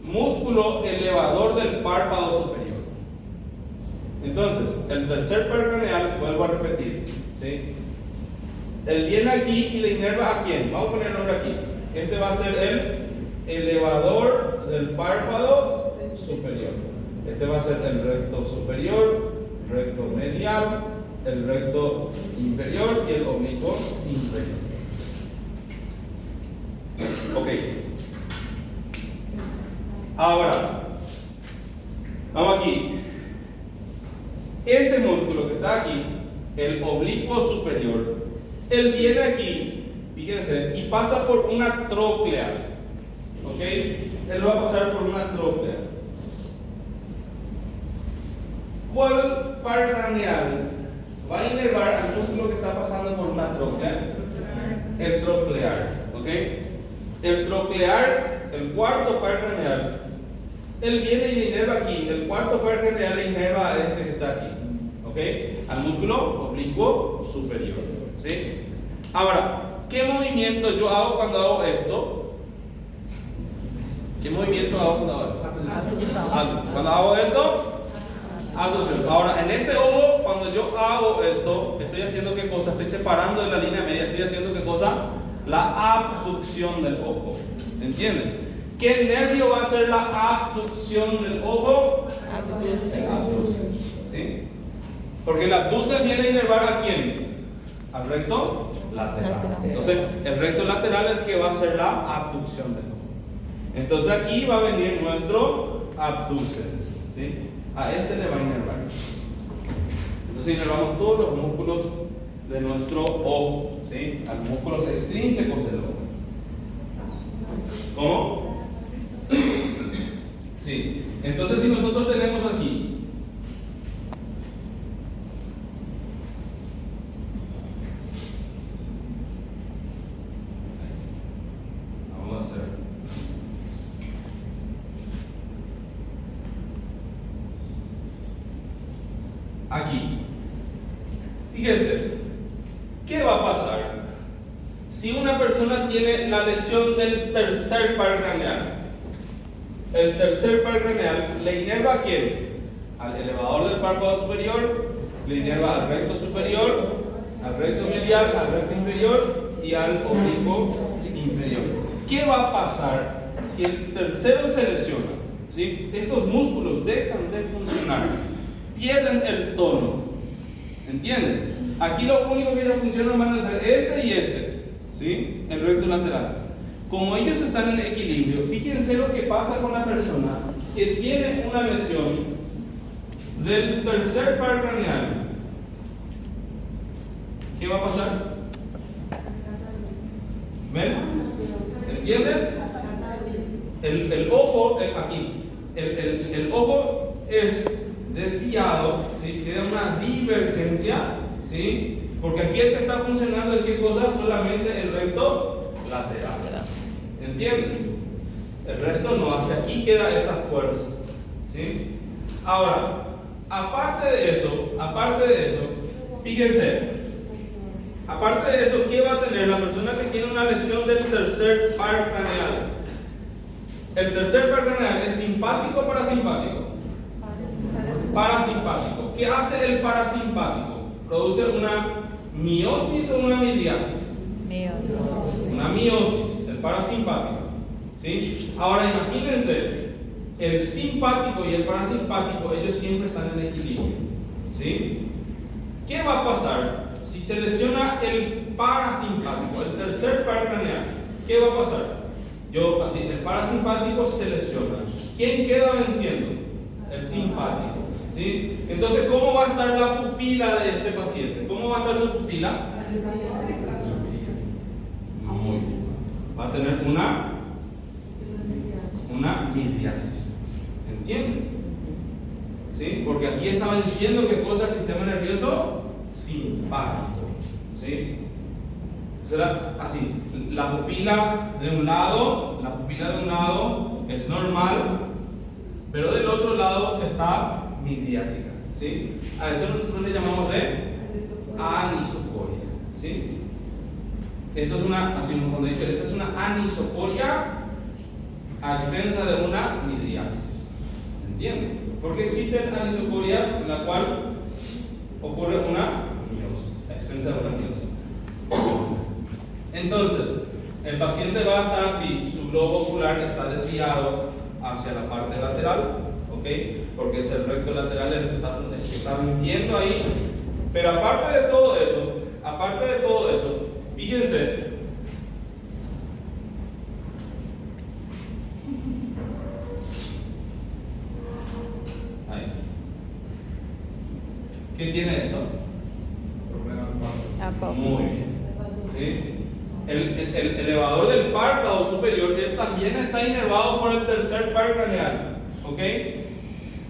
músculo elevador del párpado superior. Entonces, el tercer par craneal, vuelvo a repetir, ¿sí? Él viene aquí y le inerva a ¿quién? Vamos a poner el nombre aquí. Este va a ser el elevador del párpado superior. Este va a ser el recto superior, recto medial, el recto inferior y el oblicuo inferior. Ok. Ahora, vamos aquí. Este músculo que está aquí, el oblicuo superior, él viene aquí, fíjense, y pasa por una tróclea. ¿Ok? Él va a pasar por una tróclea. ¿Cuál par craneal va a inervar al músculo que está pasando por una tróclea? El troclear. ¿Ok? El troclear, el cuarto par craneal, él viene y le inerva aquí. El cuarto par craneal le inerva a este que está aquí. ¿Ok? Al músculo oblicuo superior. ¿Sí? Ahora, ¿qué movimiento yo hago cuando hago esto? ¿Qué movimiento hago cuando hago esto? Cuando hago esto, abducción. Ahora, en este ojo, cuando yo hago esto, estoy haciendo ¿qué cosa? Estoy separando de la línea media, estoy haciendo ¿qué cosa? La abducción del ojo. ¿Entienden? ¿Qué nervio va a hacer la abducción del ojo? Abducens. ¿Sí? Porque el abducens viene a inervar ¿a quién? Al recto lateral. Entonces, el recto lateral es que va a hacer la abducción del ojo. Entonces, aquí va a venir nuestro abducens. ¿Sí? A este le va a inervar. Entonces, inervamos todos los músculos de nuestro ojo, ¿sí? A los músculos extrínsecos del ojo. ¿Cómo? Sí. Entonces, si nosotros tenemos aquí aquí. Fíjense, ¿qué va a pasar si una persona tiene la lesión del tercer par craneal? El tercer par craneal le inerva ¿a quién? Al elevador del párpado superior, le inerva al recto superior, al recto medial, al recto inferior y al oblicuo inferior. ¿Qué va a pasar si el tercero se lesiona? ¿Sí? Estos músculos dejan de funcionar, pierden el tono. ¿Entienden? Aquí lo único que ellos funcionan van a ser este y este, ¿sí? El recto lateral. Como ellos están en equilibrio, fíjense lo que pasa con la persona que tiene una lesión del tercer par craneal. ¿Qué va a pasar? ¿Ven? ¿Entienden? El ojo, aquí, el ojo es desviado, ¿sí? Queda una divergencia, ¿sí? Porque aquí el que está funcionando es qué cosa, solamente el recto lateral. ¿Entienden? El resto no, hacia aquí queda esa fuerza, ¿sí? Ahora, aparte de eso, fíjense, aparte de eso, ¿qué va a tener la persona que tiene una lesión del tercer par craneal? El tercer par craneal es simpático o parasimpático. Parasimpático. ¿Qué hace el parasimpático? ¿Produce una miosis o una midriasis? Una miosis, el parasimpático. ¿Sí? Ahora imagínense, el simpático y el parasimpático, ellos siempre están en equilibrio. ¿Sí? ¿Qué va a pasar si se lesiona el parasimpático, el tercer par craneal? ¿Qué va a pasar? El parasimpático se lesiona. ¿Quién queda venciendo? El simpático. ¿Sí? Entonces, ¿cómo va a estar la pupila de este paciente? ¿Cómo va a estar su pupila? Muy bien. Va a tener una midriasis. ¿Entienden? ¿Sí? Porque aquí estaba diciendo que cosa el sistema nervioso simpático. ¿Sí? Será así. La pupila de un lado es normal, pero del otro lado está midriática. ¿Sí? A eso nosotros le llamamos de anisocoria. ¿Sí? Esto es cuando dice, esta es una anisocoria a expensa de una midriasis. ¿Entienden? Porque existen anisocorias en la cual ocurre una miosis, a expensa de una miosis. Entonces, el paciente va a estar así, su globo ocular está desviado hacia la parte lateral, ¿ok? Porque es el recto lateral el que está venciendo ahí. Pero aparte de todo eso, fíjense, ahí. ¿Qué tiene esto? Muy bien. ¿Sí? El elevador del párpado superior él también está inervado por el tercer par craneal. ¿Ok?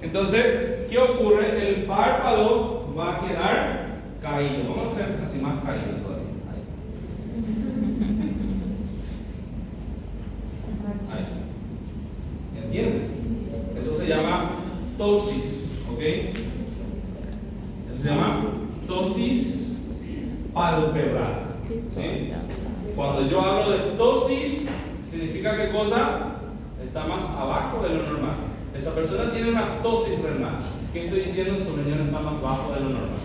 Entonces, ¿qué ocurre? El párpado va a quedar caído. Vamos a hacer así más caído todavía. Ahí. ¿Entienden? Eso se llama ptosis. ¿Ok? Eso se llama ptosis palpebral. ¿Sí? Cuando yo hablo de ptosis, significa qué cosa está más abajo de lo normal. Esa persona tiene una ptosis renal. ¿Qué estoy diciendo? Su riñón está más bajo de lo normal.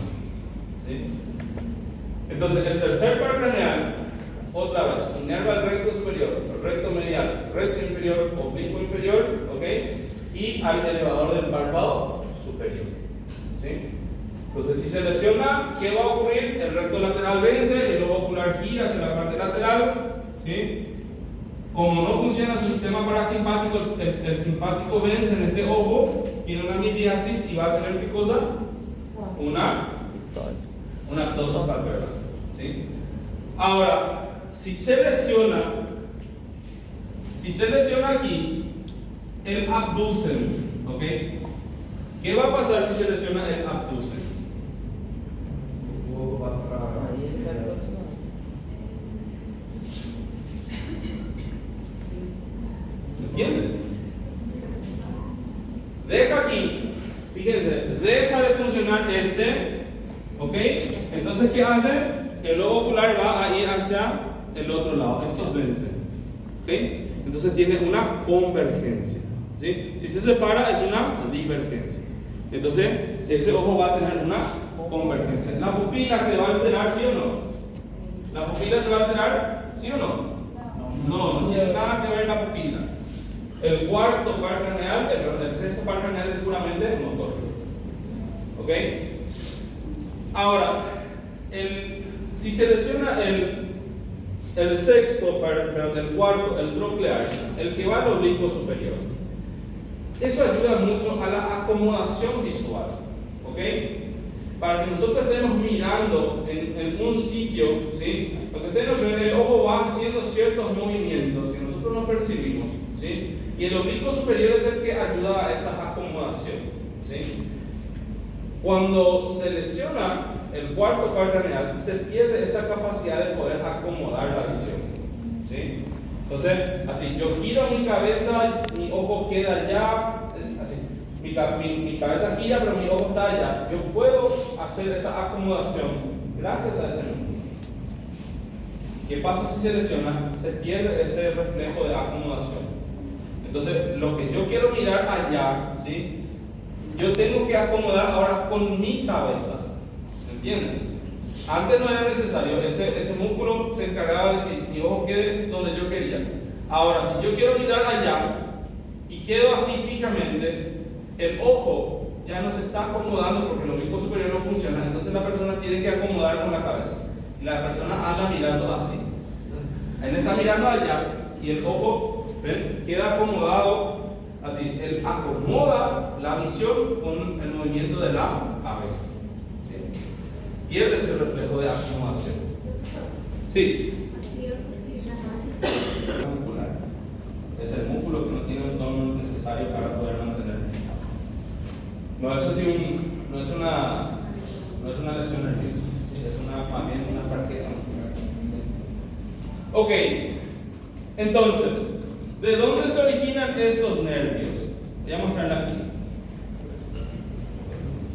¿Sí? Entonces, el tercer par craneal, otra vez, inerva el recto superior, el recto medial, recto inferior, oblicuo inferior, ¿ok? Y al elevador del párpado superior. ¿Sí? Entonces, si se lesiona, ¿qué va a ocurrir? El recto lateral vence, el globo ocular gira hacia la parte lateral, ¿sí? Como no funciona su sistema parasimpático, el simpático vence en este ojo, tiene una midriasis y va a tener ¿qué cosa? Una ptosis palpebral, ¿sí? Ahora, si se lesiona aquí el abducens, ¿ok? ¿Qué va a pasar si se lesiona el abducens? ¿Entienden? Deja aquí, fíjense, deja de funcionar este ¿Ok? Entonces, ¿qué hace? El lobo ocular va a ir hacia el otro lado. Estos vencen. ¿Ok? Entonces tiene una convergencia. ¿Sí? Si se separa es una divergencia. Entonces, ese ojo va a tener una convergencia. ¿La pupila se va a alterar, sí o no? ¿La pupila se va a alterar, sí o no? No, no tiene nada que ver la pupila. El cuarto par craneal, el sexto par craneal es puramente motor. ¿Ok? Ahora, si se lesiona el sexto, perdón, el cuarto, el troclear, el que va al oblicuo superior, eso ayuda mucho a la acomodación visual. ¿Ok? Para que nosotros estemos mirando en un sitio, ¿sí? Lo que tenemos que ver, el ojo va haciendo ciertos movimientos que nosotros no percibimos, ¿sí? Y el oblicuo superior es el que ayuda a esa acomodación, ¿sí? Cuando se lesiona el cuarto par craneal, se pierde esa capacidad de poder acomodar la visión, ¿sí? Entonces, así, yo giro mi cabeza, mi ojo queda allá, así. Mi cabeza gira, pero mi ojo está allá. Yo puedo hacer esa acomodación gracias a ese músculo. ¿Qué pasa si se lesiona? Se pierde ese reflejo de acomodación. Entonces, lo que yo quiero mirar allá, ¿sí? Yo tengo que acomodar ahora con mi cabeza. ¿Entienden? Antes no era necesario. Ese músculo se encargaba de que mi ojo quede donde yo quería. Ahora, si yo quiero mirar allá y quedo así fijamente, el ojo ya no se está acomodando porque el oblicuo superior no funciona, entonces la persona tiene que acomodar con la cabeza. Y la persona anda mirando así. Él está mirando allá y el ojo, ¿ven?, queda acomodado así. Él acomoda la visión con el movimiento de la cabeza. ¿Sí? Pierde ese reflejo de acomodación. Sí. Es el músculo que no tiene el tono necesario para poder mantener. No, eso sí, no es una lesión nerviosa, es más bien una fraqueza muscular. Ok, entonces, ¿de dónde se originan estos nervios? Voy a mostrarla aquí.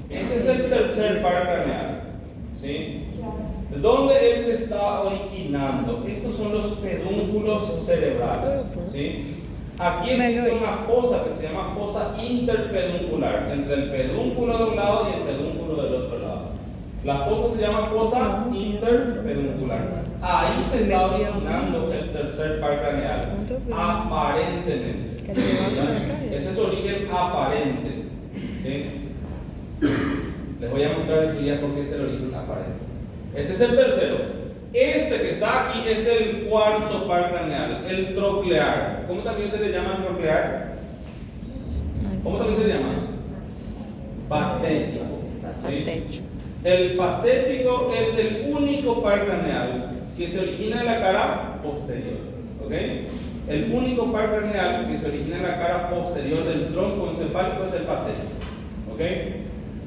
Este es el tercer par craneal, ¿sí? ¿Dónde él se está originando? Estos son los pedúnculos cerebrales, ¿sí? Aquí existe una fosa que se llama fosa interpeduncular, entre el pedúnculo de un lado y el pedúnculo del otro lado. La fosa se llama fosa interpeduncular. Ahí se está originando el tercer par craneal, aparentemente. Ese es su origen aparente, ¿sí? Les voy a mostrar enseguida por qué es el origen aparente. Este es el tercero. Este que está aquí es el cuarto par craneal, el troclear. ¿Cómo también se le llama el troclear? ¿Cómo también se le llama? Patético. ¿Sí? El patético es el único par craneal que se origina en la cara posterior. ¿Ok? El único par craneal que se origina en la cara posterior del tronco encefálico es el patético. ¿Ok?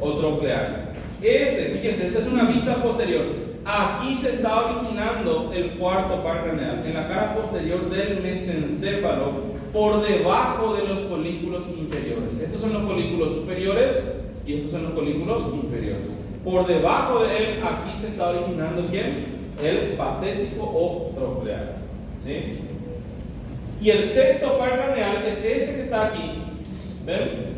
O troclear. Fíjense, esta es una vista posterior. Aquí se está originando el cuarto par craneal, en la cara posterior del mesencéfalo, por debajo de los colículos inferiores. Estos son los colículos superiores y estos son los colículos inferiores. Por debajo de él, aquí se está originando ¿quién? El patético o troclear. ¿Sí? Y el sexto par craneal es este que está aquí. ¿Ven?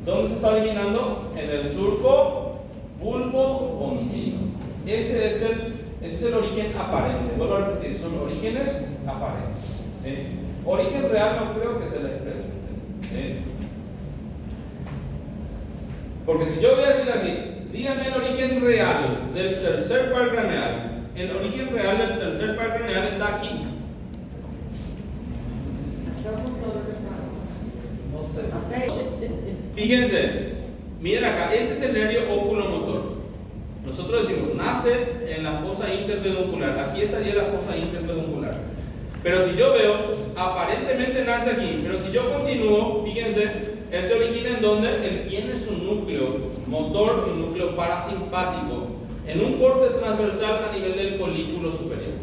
¿Dónde se está originando? En el surco pulvo-pontino. Ese es el origen aparente. Vuelvo a repetir, son orígenes aparentes. ¿Sí? Origen real no creo que se les pregunte. ¿Sí? Porque si yo voy a decir así, díganme el origen real del tercer par craneal. El origen real del tercer par craneal está aquí. Fíjense, miren acá, este es el nervio oculomotor. Nosotros decimos, nace en la fosa interpeduncular. Aquí estaría la fosa interpeduncular. Pero si yo veo, aparentemente nace aquí. Pero si yo continúo, fíjense, él se origina en donde él tiene su núcleo motor, un núcleo parasimpático, en un corte transversal a nivel del colículo superior.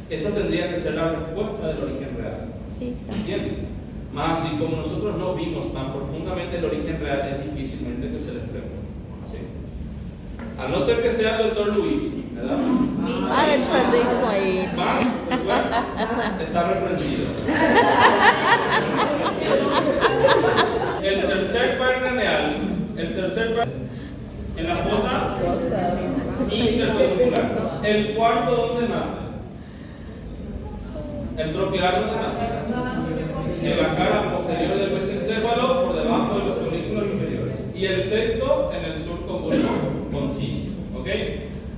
Esa tendría que ser la respuesta del origen real. ¿Entienden? Más si como nosotros no vimos tan profundamente el origen real, es difícilmente que se les pregunte. ¿Sí? A no ser que sea el doctor Luis, ¿verdad? Para de fazer isso com ele. Mas, está reprendido. El tercer par craneal, en la fosa interpendicular. El cuarto, ¿dónde nace? El troquear, ¿dónde nace? En la cara posterior del mesencéfalo, por debajo de los aurículos inferiores. Y el sexto, en el surco bulbo continuo. ¿Ok?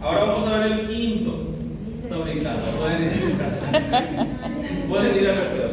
Ahora vamos a ver el quinto. Está brincando, pueden ir a ver.